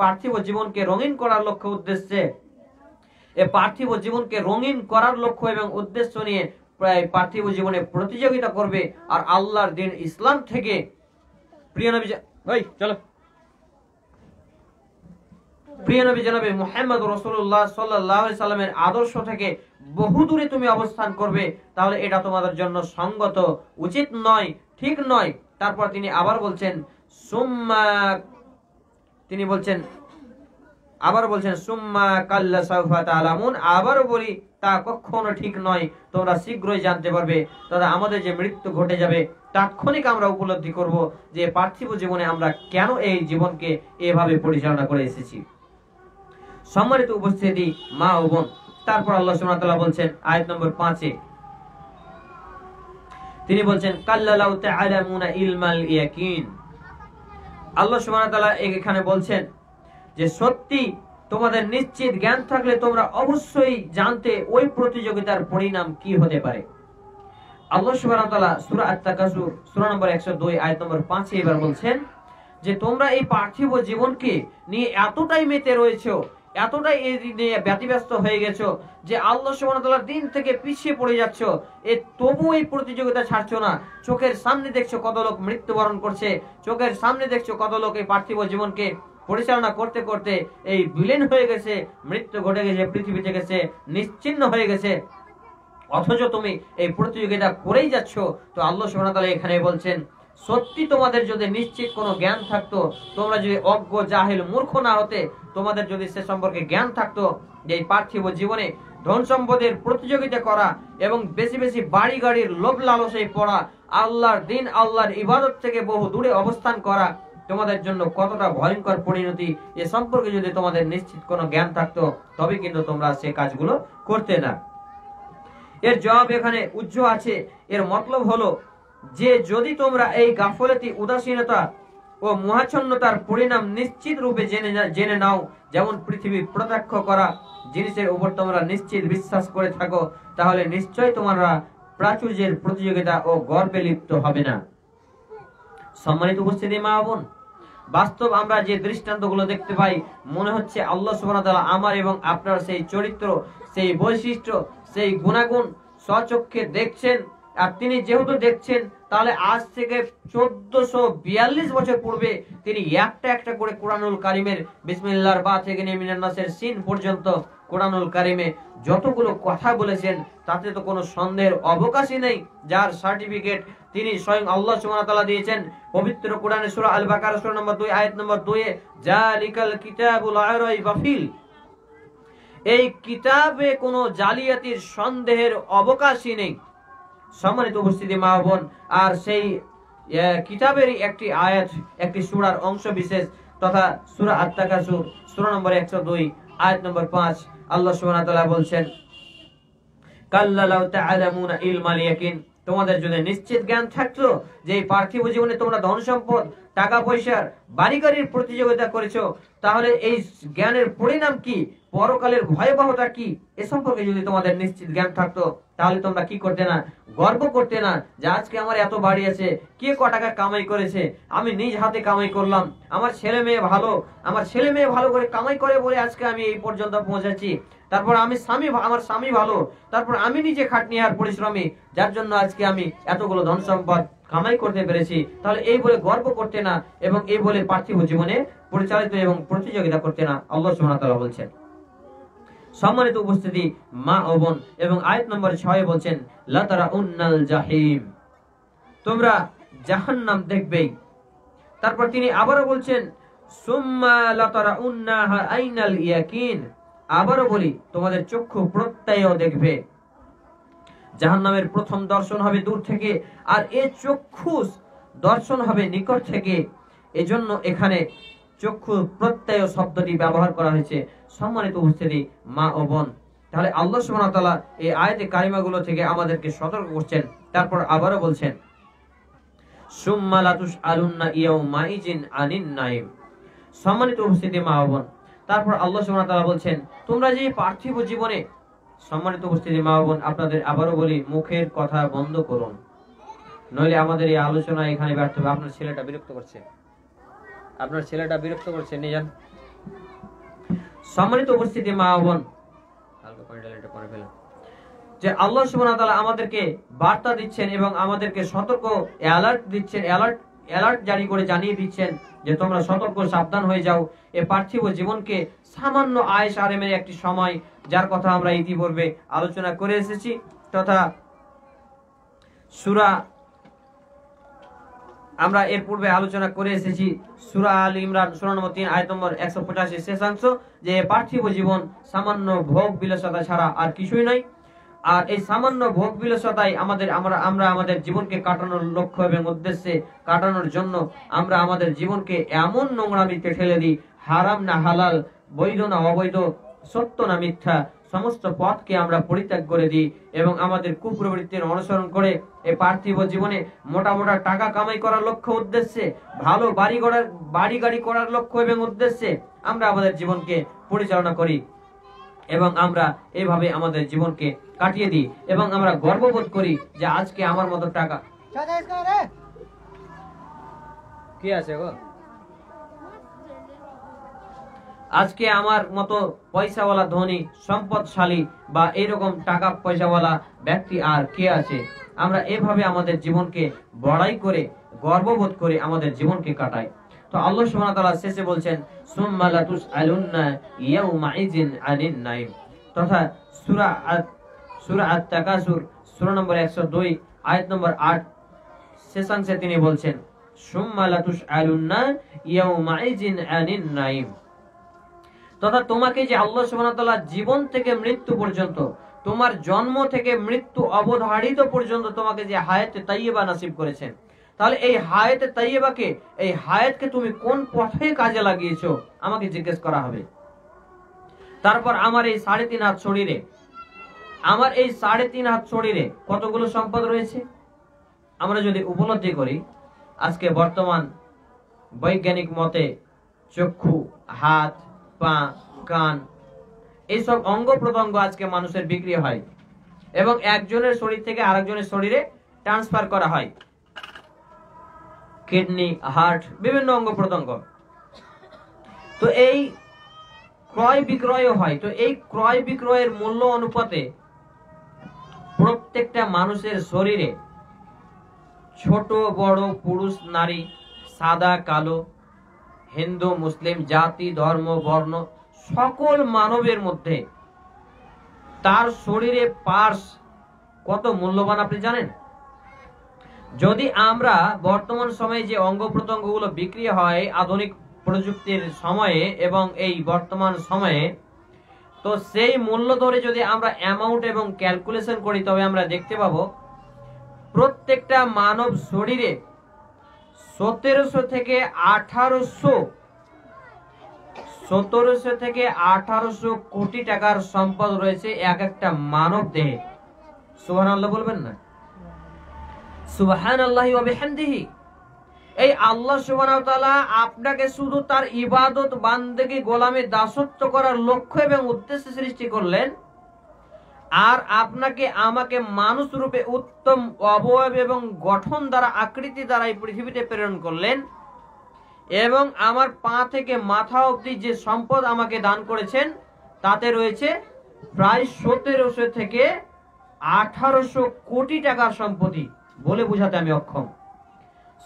পার্থিব জীবনকে রঙিন করার লক্ষ্য উদ্দেশ্যে, এই পার্থিব জীবনকে রঙিন করার লক্ষ্য এবং উদ্দেশ্য নিয়ে প্রায় পার্থিব জীবনে প্রতিযোগিতা করবে, আর আল্লাহর দিন ইসলাম থেকে প্রিয় নবী জনাবে মুহাম্মদ রাসূলুল্লাহ সাল্লাল্লাহু আলাইহি সাল্লামের আদর্শ থেকে বহু দূরে তুমি অবস্থান করবে, তাহলে এটা তোমাদের জন্য সঙ্গত, উচিত নয়, ঠিক নয়। তারপর তিনি আবার বলছেন সুম্মা কাল্লা সাউফা তাআলামুন, আবারও বলি তা কখনো ঠিক নয়, তোমরা শীঘ্রই জানতে পারবে। তথা আমাদের যে মৃত্যু ঘটে যাবে তাৎক্ষণিক আমরা উপলব্ধি করব যে পার্থিব জীবনে আমরা কেন এই জীবনকে এভাবে পরিচালনা করে এসেছি। সম্মানিত উপস্থিতি মা ও বোন, তারপর আল্লাহ সুবহানাহু ওয়া তাআলা বলছেন আয়াত নম্বর 5-এ, তিনি বলছেন কাল্লা লাউ তাআলামুনা ইলমাল ইয়াকিন। আল্লাহ সুবহানাহু ওয়া তাআলা এখানে বলছেন যে সত্যি তোমাদের নিশ্চিত জ্ঞান থাকলে তোমরা অবশ্যই জানতে ওই প্রতিযোগিতার পরিণাম কি হতে পারে। আল্লাহ সুবহানাহু ওয়া তাআলা সূরা আত-তাকাসুর সূরা নম্বর 102 আয়াত নম্বর 5 এবার বলছেন যে তোমরা এই পার্থিব জীবনকে নিয়ে এতটাই মেতে রয়েছো, এতটাই এই নিয়ে ব্যতিব্যস্ত হয়ে গেছো যে আল্লাহ সুবহানাহু ওয়া তাআলার দিন থেকে পিছিয়ে পড়ে যাচ্ছো, তবু এই প্রতিযোগিতা ছাড়ছো না। চোখের সামনে দেখছো কত লোক মৃত্যুবরণ করছে, চোখের সামনে দেখছো কত লোক এই পার্থিব জীবনকে পরিচালনা করতে করতে এই বিলীন হয়ে গেছে, মৃত্যু ঘটে গেছে, পৃথিবী থেকে সে নিশ্চিহ্ন হয়ে গেছে, অথচ তুমি এই প্রতিযোগিতা করেই যাচ্ছ। তো আল্লাহ সুবহানাহু ওয়া তাআলা এখানে বলছেন সত্যি তোমাদের যদি নিশ্চিত কোনো জ্ঞান থাকতো, তোমরা যদি অজ্ঞ জাহিল মূর্খ না হতে, তোমাদের যদি সে সম্পর্কে জ্ঞান থাকতো যে এই পার্থিব জীবনে ধন সম্পদের প্রতিযোগিতা করা এবং বেশি বেশি বাড়ি গাড়ির লোভ লালসায় পড়া, আল্লাহর দিন আল্লাহর ইবাদত থেকে বহু দূরে অবস্থান করা তোমাদের জন্য কতটা ভয়ঙ্কর পরিণতি, এ সম্পর্কে যদি তোমাদের নিশ্চিত কোনো জ্ঞান থাকতো, তবে কিন্তু তোমরা সে কাজগুলো করতে না। এর জবাব এখানে উজ্জ্বল আছে। এর মতলব হলো যে যদি তোমরা এই গাফলতি, উদাসীনতা ও মোহাচ্ছন্নতার পরিণাম নিশ্চিত রূপে জেনে নাও, যেমন পৃথিবী প্রত্যক্ষ করা জিনিসের উপর তোমরা নিশ্চিত বিশ্বাস করে থাকো, তাহলে নিশ্চয় তোমরা প্রাচুর্যের প্রতিযোগিতা ও গর্বে লিপ্ত হবে না। সম্মানিত উপস্থিতি মা বোন, বাস্তব আমরা যে দৃষ্টান্তগুলো দেখতে পাই, মনে হচ্ছে আল্লাহ সুবহানাহু ওয়া তাআলা আমার এবং আপনার সেই চরিত্র, সেই বৈশিষ্ট্য, সেই গুণাগুণ স্বচক্ষে দেখছেন। আর তিনি যেহেতু দেখছেন, তাহলে আজ থেকে 1442 বছর পূর্বে তিনি একটা একটা করে কোরআনুল কারিমের বিসমিল্লাহর বা থেকে নিয়ে মিনান নাসের সিন পর্যন্ত কোরআনুল কারিমে যতগুলো কথা বলেছেন, তাতে তো কোনো সন্দেহের অবকাশই নেই, যার সার্টিফিকেট তিনি স্বয়ং আল্লাহ সুবহানাহু ওয়া তাআলা দিয়েছেন পবিত্র কোরআনে সূরা আল বাকারা সূরা নম্বর 2 আয়াত নম্বর 2 এ, জালিকাল কিতাবুল লা রাইবা ফিহ, এই কিতাবে কোনো জালিয়াতির সন্দেহের অবকাশই নেই। সম্মানিত উপস্থিতি মা বোন, আর সেই কিতাবেরই একটি আয়াত, একটি সূরার অংশ বিশেষ, তথা সূরা আত-তাকাসুর সূরা নম্বর 102 আয়াত নম্বর 5, আল্লাহ সুবহানাহু ওয়া তাআলা বলছেন কাল্লা লাউ তাআলামুনা ইলমাল ইয়াকিন, তোমাদের যদি নিশ্চিত জ্ঞান থাকতো যে এই পার্থিব জীবনে তোমরা ধন সম্পদ, টাকা পয়সার, বাড়ি গাড়ির প্রতিযোগিতা করেছো, তাহলে এই জ্ঞানের পরিণাম কি, পরকালের ভয়াবহতা কি, এ সম্পর্কে যদি তোমাদের নিশ্চিত জ্ঞান থাকতো, তাহলে তোমরা কি করতে না, গর্ব করতে না যে আজকে আমার এত বাড়ি আছে, কে ক টাকা কামাই করেছে, আমি নিজ হাতে কামাই করলাম, আমার ছেলে মেয়ে ভালো, আমার ছেলে মেয়ে ভালো করে কামাই করে বলে আজকে আমি এই পর্যন্ত পৌঁছাচ্ছি, তারপর আমি আমার স্বামী ভালো, তারপর আমি নিজে খাটনি আর পরিশ্রমী, যার জন্য আজকে আমি এতগুলো ধন সম্পদ কামাই করতে পেরেছি। তাহলে এই বলে গর্ব করতে না এবং এই বলে পার্থিব জীবনে পরিচালিত এবং প্রতিযোগিতা করতে না, আল্লাহ সুবহানাহু ওয়া তাআলা বলছেন। সম্মানিত উপস্থিতি, মা ও বোন, এবং আয়াত নম্বর 6 বলছেন লা তারাউন্নাল জাহিম, তোমরা জাহান্নাম দেখবেই। তারপর তিনি আবারও বলছেন সুম্মা লা তারাউন্নাহা আইনাল ইয়াকিন, আবারও বলি তোমাদের চক্ষু প্রত্যয়ও দেখবে। জাহান্নামের প্রথম দর্শন হবে দূর থেকে, আর এ চক্ষু দর্শন হবে নিকট থেকে। এজন্য এখানে চক্ষু প্রত্যয় শব্দটি ব্যবহার করা হয়েছে। সম্মানিত উপস্থিতি, মা ও বোন, তাহলে আল্লাহ সুবহানাহু ওয়া তাআলা এই আয়াতে কারিমাগুলো থেকে আমাদেরকে সতর্ক করছেন। তারপর আবারও বলছেন সুম্মা লা তুসআলুন্না ইয়াউমাইজিন আনিন নাইম। সম্মানিত উপস্থিতি, মা ও বোন, তারপর আল্লাহ সুবহানাহু ওয়া তাআলা বলছেন তোমরা যে পার্থিব জীবনে, সম্মানিত উপস্থিতি, মা ও বোন, আপনাদের আবারও বলি মুখের কথা বন্ধ করুন, নইলে আমাদের এই আলোচনা এখানে ব্যর্থ হবে। আপনার ছেলেটা বিরক্ত করছে, নিয়ে যান। সম্মানিত উপস্থিতি, মা ও বোন, যে আল্লাহ সুবহানাহু ওয়া তাআলা আমাদেরকে বার্তা দিচ্ছেন এবং আমাদেরকে সতর্ক অ্যালার্ট দিচ্ছেন, অ্যালার্ট জারি করে জানিয়ে দিচ্ছেন যে তোমরা সতর্ক সাবধান হয়ে যাও। এই পার্থিব জীবনকে সামান্য আয়েশ আরামের একটি সময়, যার কথা আমরা ইতিপূর্বে আলোচনা করে এসেছি, তথা আমরা এর পূর্বে আলোচনা করে এসেছি সূরা আল ইমরান সূরা নম্বর 3 আয়াত নম্বর 185 শেষাংশ, যে পার্থিব জীবন সামান্য ভোগ বিলাসিতা ছাড়া আর কিছুই নয়। আর এই সামান্য ভোগ বিলাসিতায় আমরা আমাদের জীবনকে কাটানোর লক্ষ্য এবং উদ্দেশ্যে কাটানোর জন্য আমরা আমাদের জীবনকে এমন নোংরামিতে ঠেলে দিই, হারাম না হালাল, বৈধ না অবৈধ, সত্য না মিথ্যা, সমস্ত পথকে আমরা পরিত্যাগ করে দিই এবং আমাদের কুপ্রবৃত্তির অনুসরণ করে এই পার্থিব জীবনে মোটা মোটা টাকা কামাই করার লক্ষ্য উদ্দেশ্যে, ভালো বাড়ি গাড়ি করার লক্ষ্য এবং উদ্দেশ্যে আমরা আমাদের জীবনকে পরিচালনা করি এবং আমরা এইভাবে আমাদের জীবনকে কাটিয়ে দিই এবং আমরা গর্ববোধ করি যে আজকে আমার মতো টাকা কি আছে গো, আজকে আমার মতো পয়সাওয়ালা ধনী সম্পদশালী বা এরকম টাকা পয়সাওয়ালা ব্যক্তি আর কে আছে। আমরা এভাবে আমাদের জীবনকে বড়াই করে গর্ববোধ করে আমাদের জীবনকে কাটাই। তো আল্লাহ সুবহানাহু ওয়া তাআলা শেষে বলছেন সুম্মা লা তুসআলুন্না ইয়াউমাইজিন আনিন নাইম, তথা সূরা আত-তাকাসুর সূরা নম্বর 102 আয়াত নম্বর 8 শেষাংশে তিনি বলছেন সুম্মা লা তুসআলুন্না ইয়াউমাইজিন আনিন নাইম, তথা তোমাকে যে আল্লাহ সুবহানাহু ওয়া তাআলা জীবন থেকে মৃত্যু পর্যন্ত, তোমার জন্ম থেকে মৃত্যু অবধারিত পর্যন্ত তোমাকে যে হায়াতে তাইয়্যিবা নসিব করেছেন, তাহলে এই হায়াতে তাইয়্যিবাকে, এই হায়াতকে তুমি কোন পথে কাজে লাগিয়েছো আমাকে জিজ্ঞেস করা হবে। তারপর আমার এই 3.5 হাত শরীরে কতগুলো সম্পদ রয়েছে আমরা যদি উপলব্ধি করি, আজকে বর্তমান বৈজ্ঞানিক মতে চক্ষু, হাত, পা, কান, এইসব অঙ্গ প্রত্যঙ্গ আজকে মানুষের বিক্রি হয় এবং একজনের শরীর থেকে আরেকজনের শরীরে ট্রান্সফার করা হয়, কিডনি, হার্ট, বিভিন্ন অঙ্গ প্রত্যঙ্গ। তো এই ক্রয় বিক্রয় হয়। তো এই ক্রয় বিক্রয়ের মূল্য অনুপাতে প্রত্যেকটা মানুষের শরীরে ছোট বড়, পুরুষ নারী, সাদা কালো, হিন্দু মুসলিম, জাতি ধর্ম বর্ণ, সকল মানবের মধ্যে তার শরীরে পার্স কত মূল্যবান আপনি জানেন? যদি আমরা বর্তমান সময়ে যে অঙ্গ প্রত্যঙ্গগুলো বিক্রি হয় আধুনিক প্রযুক্তির সময়ে এবং এই বর্তমান সময়ে, তো সেই মূল্য ধরে যদি আমরা অ্যামাউন্ট এবং ক্যালকুলেশন করি, তবে আমরা দেখতে পাবো প্রত্যেকটা মানব শরীরে 1700 থেকে 1800 কোটি টাকার সম্পদ রয়েছে এক একটা মানব দেহে। সুবহানাল্লাহ বলবেন না? সুবহানাল্লাহি ওয়া বিহামদিহি। এই আল্লাহ সুবহানাহু ওয়া তাআলা আপনাকে শুধু তার ইবাদত বান্দেগি গোলামি দাসত্ব করার লক্ষ্য এবং উদ্দেশ্যে সৃষ্টি করলেন, আর আপনাকে আমাকে মানুষ রূপে উত্তম অবয়ব এবং গঠন দ্বারা আকৃতি দ্বারা এই পৃথিবীতে প্রেরণ করলেন, এবং আমার পা থেকে মাথা অবধি যে সম্পদ আমাকে দান করেছেন তাতে রয়েছে প্রায় 1700 থেকে 1800 কোটি টাকার সম্পত্তি। বলে বোঝাতে আমি অক্ষম।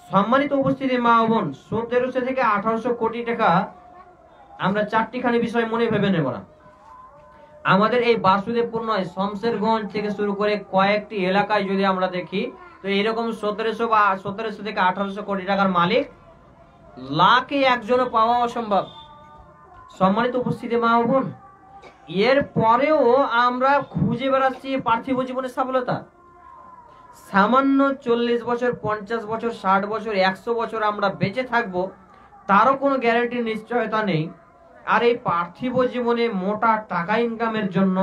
সম্মানিত উপস্থিতি মা ও বোন, 1700 থেকে 1800 কোটি টাকা আমরা চারটিখানি বিষয় মনে ভেবে নেব না। আমাদের এই বাসুদেবপুর নয়, শমশেরগঞ্জ থেকে শুরু করে কয়েকটি এলাকায় যদি আমরা দেখি, তো এরকম 1700 থেকে 1800 কোটি টাকার মালিক লাখে একজনও পাওয়া অসম্ভব। সম্মানিত উপস্থিতি মা ও বোন, এর পরেও আমরা খুঁজে বেড়াচ্ছি পার্থিব জীবনের সফলতা। সামান্য 40 বছর, 50 বছর, 60 বছর, 100 বছর আমরা বেঁচে থাকবো, তারও কোনো গ্যারান্টির নিশ্চয়তা নেই। আর এই পার্থিব জীবনে মোটা টাকা ইনকামের জন্য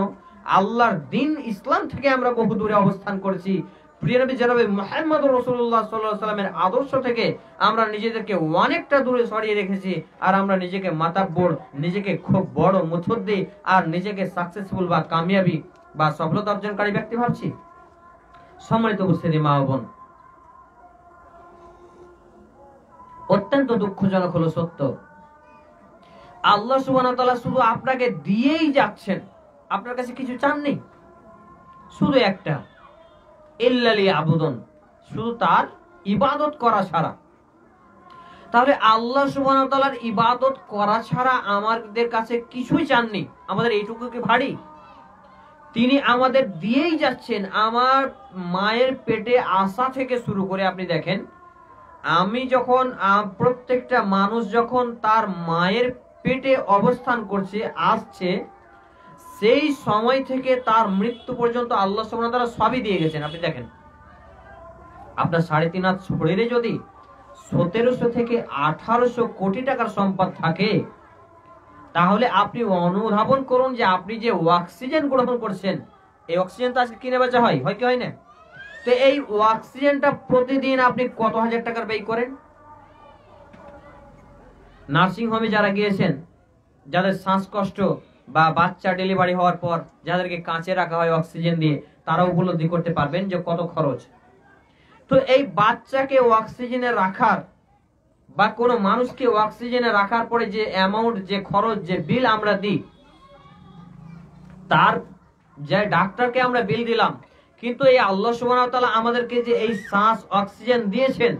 আল্লাহর দিন ইসলাম থেকে আমরা বহু দূরে অবস্থান করেছি। প্রিয় নবী জনাবে মুহাম্মদ রাসূলুল্লাহ সাল্লাল্লাহু আলাইহি ওয়াসাল্লামের আদর্শ থেকে আমরা নিজেদেরকে অনেকটা দূরে সরিয়ে রেখেছি। আর আমরা নিজেকে মাতাব্বর, নিজেকে খুব বড় মুতদ্দি, আর নিজেকে সাকসেসফুল বা কামিয়াবি বা সফলতা অর্জনকারী ব্যক্তি ভাবছি। সম্মানিত উপস্থিতি মা ও বোন, অত্যন্ত দুঃখজনক হলো সত্য, আল্লাহ সুবহানাহু ওয়া তাআলা শুধু আপনাকে দিয়েই যাচ্ছেন, আপনার কাছে কিছু চাননি। শুধু একটা, ইল্লালি আবুদন, শুধু তার ইবাদত করা ছাড়া। তাহলে আল্লাহ সুবহানাহু ওয়া তাআলার ইবাদত করা ছাড়া আমাদের কাছে কিছুই চাননি। আমাদের এইটুকু কি ভারী? তিনি আমাদের দিয়েই যাচ্ছেন। আমার মায়ের পেটে আসা থেকে শুরু করে আপনি দেখেন, আমি যখন প্রত্যেকটা মানুষ যখন তার মায়ের পেটে অবস্থান করছে, আসছে, সেই সময় থেকে তার মৃত্যু পর্যন্ত আল্লাহ সুবহানাহু ওয়া তাআলা সবই দিয়ে গেছেন। আপনি দেখেন, আপনার 3.5 হাত শরীরে যদি 1700 থেকে 1800 কোটি টাকার সম্পদ থাকে, তাহলে আপনি অনুধাবন করুন যে আপনি যে অক্সিজেন গ্রহণ করছেন, এই অক্সিজেন তো আজকে কিনে বেচা হয় কি হয় না? তো এই অক্সিজেনটা প্রতিদিন আপনি কত হাজার টাকার ব্যয় করেন? নার্সিং হোমে যারা গিয়েছেন, যাদের শ্বাসকষ্ট বা বাচ্চা ডেলিভারি হওয়ার পর যাদেরকে কাঁচে রাখা হয় অক্সিজেন দিয়ে, তারা উপলব্ধি করতে পারবেন যে কত খরচ। তো এই বাচ্চাকে অক্সিজেনে রাখার বা কোনো মানুষকে অক্সিজেনে রাখার পরে যে অ্যামাউন্ট, যে খরচ, যে বিল আমরা দিই, তার যে ডাক্তারকে আমরা বিল দিলাম, কিন্তু এই আল্লাহ সুবহানাহু ওয়া তাআলা আমাদেরকে যে এই শ্বাস অক্সিজেন দিয়েছেন,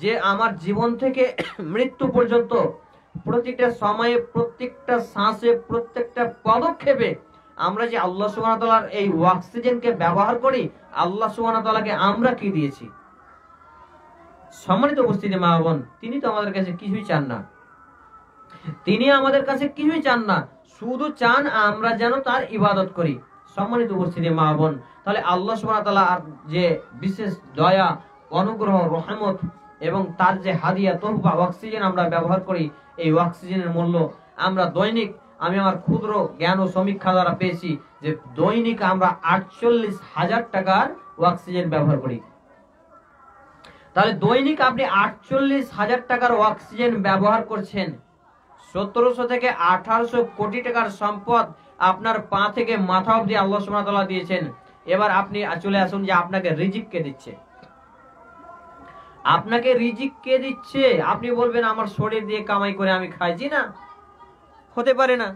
যে আমার জীবন থেকে মৃত্যু পর্যন্ত প্রত্যেকটা সময়ে, প্রত্যেকটা শ্বাসে, প্রত্যেকটা পদক্ষেপে আমরা যে আল্লাহ সুবহানাহু ওয়া তাআলার এই অক্সিজেনকে ব্যবহার করি, আল্লাহ সুবহানাহু ওয়া তাআলাকে আমরা কি দিয়েছি? সম্মানিত উপস্থিতি মা বোন, তিনি তো আমাদের কাছে কিছুই চান না। তিনি আমাদের কাছে কিছুই চান না, শুধু চান আমরা যেন তার ইবাদত করি। সম্মানিত উপস্থিতি মা বোন, তাহলে আল্লাহ সুবহানাহু ওয়া তাআলার যে বিশেষ দয়া, অনুগ্রহ, রহমত এবং তার যে হাদিয়া, তোহফা, অক্সিজেন আমরা ব্যবহার করি, এই অক্সিজেনের মূল্য আমরা দৈনিক, আমি আমার ক্ষুদ্র জ্ঞান ও সমীক্ষা দ্বারা পেয়েছি যে দৈনিক আমরা 48,000 টাকার অক্সিজেন ব্যবহার করি। তাহলে দৈনিক আপনি 48,000 টাকার অক্সিজেন ব্যবহার করছেন। 1700 থেকে 1800 কোটি টাকার সম্পদ আপনার পা থেকে মাথা অবধি আল্লাহ সুবহানাহু ওয়া তাআলা দিয়েছেন। এবার আপনি চলে আসুন যে আপনাকে রিজিক কে দিচ্ছে। আপনাকে রিজিক কে দিচ্ছে? আপনি বলবেন আমার শরীর দিয়ে কামাই করে আমি খাই। জি না, হতে পারে না।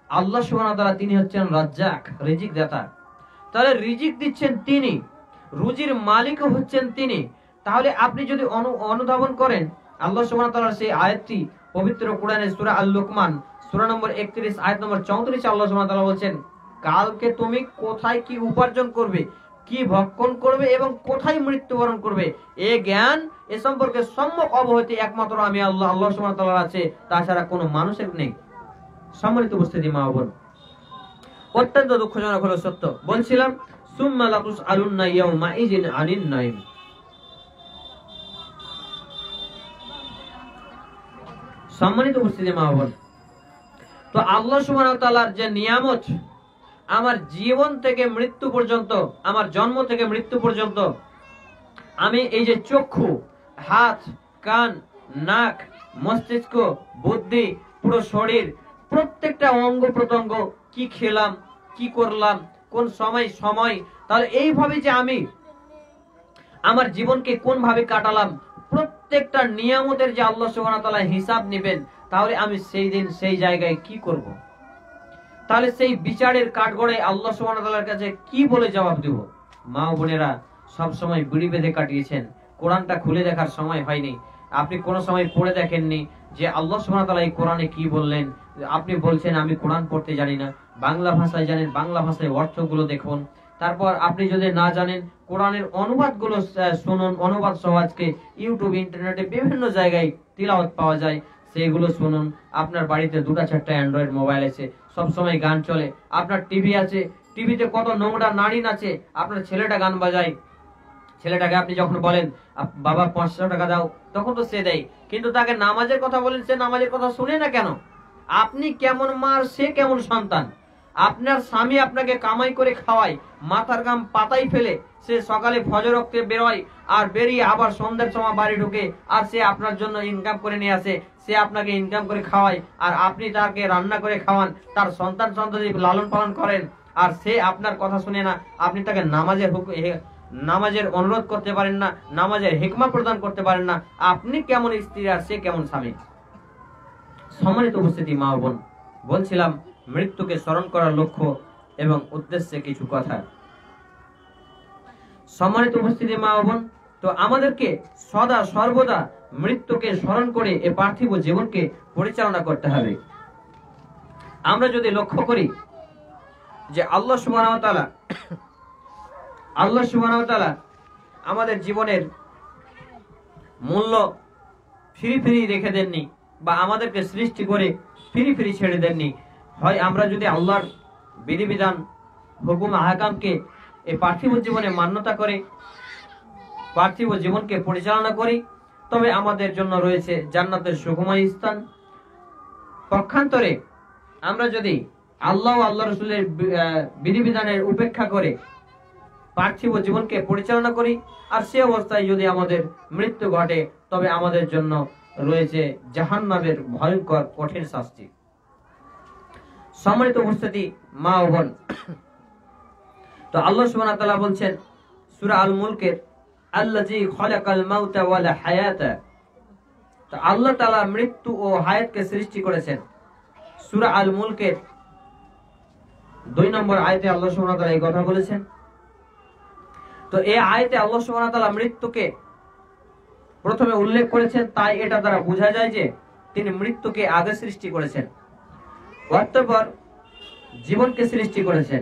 আল্লাহ সুবহানাহু ওয়া তাআলা তিনি হচ্ছেন রাজ্জাক, রিজিক দাতা। তাহলে রিজিক দিচ্ছেন তিনি, রুজির মালিক হচ্ছেন তিনি। তাহলে আপনি যদি অনুধাবন করেন আল্লাহ সুবহানাহু ওয়া তাআলার সেই আয়াতটি পবিত্র কোরআনের সূরা আল-লুকমান সূরা নম্বর 31 আয়াত নম্বর 34 আল্লাহ সুবহানাহু ওয়া তাআলা বলেন, কালকে তুমি কোথায় কি উপার্জন করবে, কি ভক্ষণ করবে এবং কোথায় মৃত্যুবরণ করবে, এ জ্ঞান, এ সম্পর্কে সম্যক অবহিত একমাত্র আমি আল্লাহ সুবহানাহু ওয়া তাআলার আছে, তাছাড়া কোনো মানুষের নেই। সম্মানিত উপস্থিতি মা বোন, অত্যন্ত দুঃখজনক হলো সত্য। বলছিলাম সুম্মা লাতুসআলুন্না ইয়াউমা ইযিন আনিন নাইম। সম্মানিত উপস্থিতি মা বোন, তো আল্লাহ সুবহানাহু ওয়া তাআলার যে নিয়ামত, আমার জীবন থেকে মৃত্যু পর্যন্ত, আমার জন্ম থেকে মৃত্যু পর্যন্ত আমি এই যে চক্ষু, হাত, কান, নাক, মস্তিষ্ক, বুদ্ধি, পুরো শরীর, প্রত্যেকটা অঙ্গ প্রত্যঙ্গ, কি খেলাম, কি করলাম, কোন সময়, তাহলে এইভাবে যে আমি আমার জীবনকে কোন ভাবে কাটালাম, প্রত্যেকটা নিয়ামতের যে আল্লাহ সুবহানাহু ওয়া তাআলা হিসাব নেবেন, তাহলে আমি সেই দিন সেই জায়গায় কি করব? তাহলে সেই বিচারের কাঠগড়ায় আল্লাহ সুবহানাহু ওয়া তাআলার কাছে কি বলে জবাব দেব? মা ও বোনেরা সব সময় বিড়ি বেঁধে কাটিয়েছেন, কোরআনটা খুলে দেখার সময় হয়নি, আপনি কোন সময় পড়ে দেখেননি যে আল্লাহ সুবহানাহু ওয়া তাআলা এই কোরআনে কি বললেন। আপনি বলছেন আমি কোরআন পড়তে জানি না, বাংলা ভাষায় জানেন, বাংলা ভাষায় অর্থগুলো দেখুন। তারপর আপনি যদি না জানেন, কোরআনের অনুবাদগুলো শুনুন, অনুবাদ সহ আজকে ইউটিউব, ইন্টারনেটে বিভিন্ন জায়গায় তিলাওয়াত পাওয়া যায়, সেগুলো শুনুন। আপনার বাড়িতে দুটা চারটা অ্যান্ড্রয়েড মোবাইল আছে, সব সময় গান চলে। আপনার টিভি আছে, টিভিতে কত নোংরা নারী নাচে, আপনার ছেলেটা গান বাজায়, ছেলেটাকে আপনি যখন বলেন বাবা 500 টাকা দাও, তখন তো সে দেয়, কিন্তু তাকে নামাজের কথা বলেন, সে নামাজের কথা শুনে না কেন? আপনি কেমন মার, সে কেমন সন্তান? আপনার স্বামী আপনাকে কামাই করে খাওয়ায়, মাথার গাম পাতাই ফেলে, সে সকালে ফজর ওয়াক্তে বেরোয়, আর বেরিয়ে আবার সন্ধ্যার সময় বাড়ি ঢুকে, আর সে আপনার জন্য ইনকাম করে নিয়ে আসে, সে আপনাকে ইনকাম করে খাওয়ায়, আর আপনি তাকে রান্না করে খাওয়ান, তার সন্তান সন্ততি লালন পালন করেন, আর সে আপনার কথা শুনে না। আপনি তাকে নামাজের অনুরোধ করতে পারেন না, নামাজের হিকমা প্রদান করতে পারেন না। আপনি কেমন স্ত্রী আর সে কেমন স্বামী? সম্মানিত উপস্থিতি মা ও বোন, বলছিলাম মৃত্যুকে স্মরণ করার লক্ষ্য এবং উদ্দেশ্যে কিছু কথা। সম্মানিত উপস্থিতি মা ও বোন, তো আমাদেরকে সদা সর্বদা মৃত্যুকে স্মরণ করে এ পার্থিব জীবনকে পরিচালনা করতে হবে। আমরা যদি লক্ষ্য করি যে আল্লাহ সুবহানাহু ওয়া তাআলা আমাদের জীবনের মূল্য ফ্রি রেখে দেননি, বা আমাদেরকে সৃষ্টি করে ফ্রি ছেড়ে দেননি। হয় আমরা যদি আল্লাহর বিধিবিধান, হুকুম আহকামকে এই পার্থিব জীবনে মান্যতা করে পার্থিব জীবনকে পরিচালনা করি, তবে আমাদের জন্য রয়েছে জান্নাতের সুখময় স্থান। পক্ষান্তরে আমরা যদি আল্লাহ ও আল্লাহ রাসূলের বিধিবিধানের উপেক্ষা করে পার্থিব জীবনকে পরিচালনা করি, আর সে অবস্থায় যদি আমাদের মৃত্যু ঘটে, তবে আমাদের জন্য রয়েছে জাহান্নামের ভয়ঙ্কর কঠিন শাস্তি। সম্মানিত উপস্থিতি মা ও বোন, তো আল্লাহ সুবহানাহু ওয়া তাআলা বলছেন সূরা আল মুলকের, আল্লাযী খালাকাল মাউতা ওয়াল হায়াতা, তো আল্লাহ তাআলা মৃত্যু ও হায়াতকে সৃষ্টি করেছেন। সূরা আল মুলকের 2 নম্বর আয়াতে আল্লাহ সুবহানাহু ওয়া তাআলা এই কথা বলেছেন। তো এই আয়াতে আল্লাহ সুবহানাহু ওয়া তাআলা মৃত্যুকে প্রথমে উল্লেখ করেছেন, তাই এটা দ্বারা বোঝা যায় যে তিনি মৃত্যুকে আগে সৃষ্টি করেছেন, অতঃপর জীবনকে সৃষ্টি করেছেন।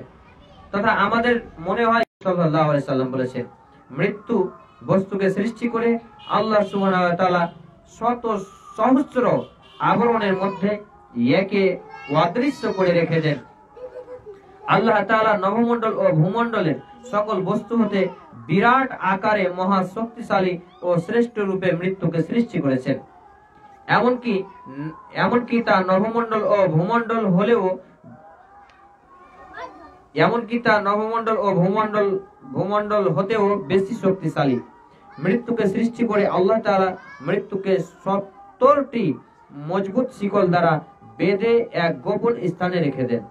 তথা আমাদের মনে হয় সাল্লাল্লাহু আলাইহি সাল্লাম বলেছেন, মৃত্যু বস্তুকে সৃষ্টি করে আল্লাহ সুবহানাহু ওয়া তাআলা শত সহস্র আবরণের মধ্যে একে অদৃশ্য করে রেখে দেন। আল্লাহ তাআলা নবমণ্ডল ও ভূমণ্ডলের সকল বস্তু হতে বিরাট আকারে মহা শক্তিশালী ও শ্রেষ্ঠ রূপে মৃত্যুকে সৃষ্টি করেছেন। এমনকি তা নবমণ্ডল ও ভূমণ্ডল হতেও বেশি শক্তিশালী। মৃত্যুকে সৃষ্টি করে আল্লাহ তাআলা মৃত্যুকে 70টি মজবুত শিকল দ্বারা বেঁধে এক গোপন স্থানে রেখে দেন।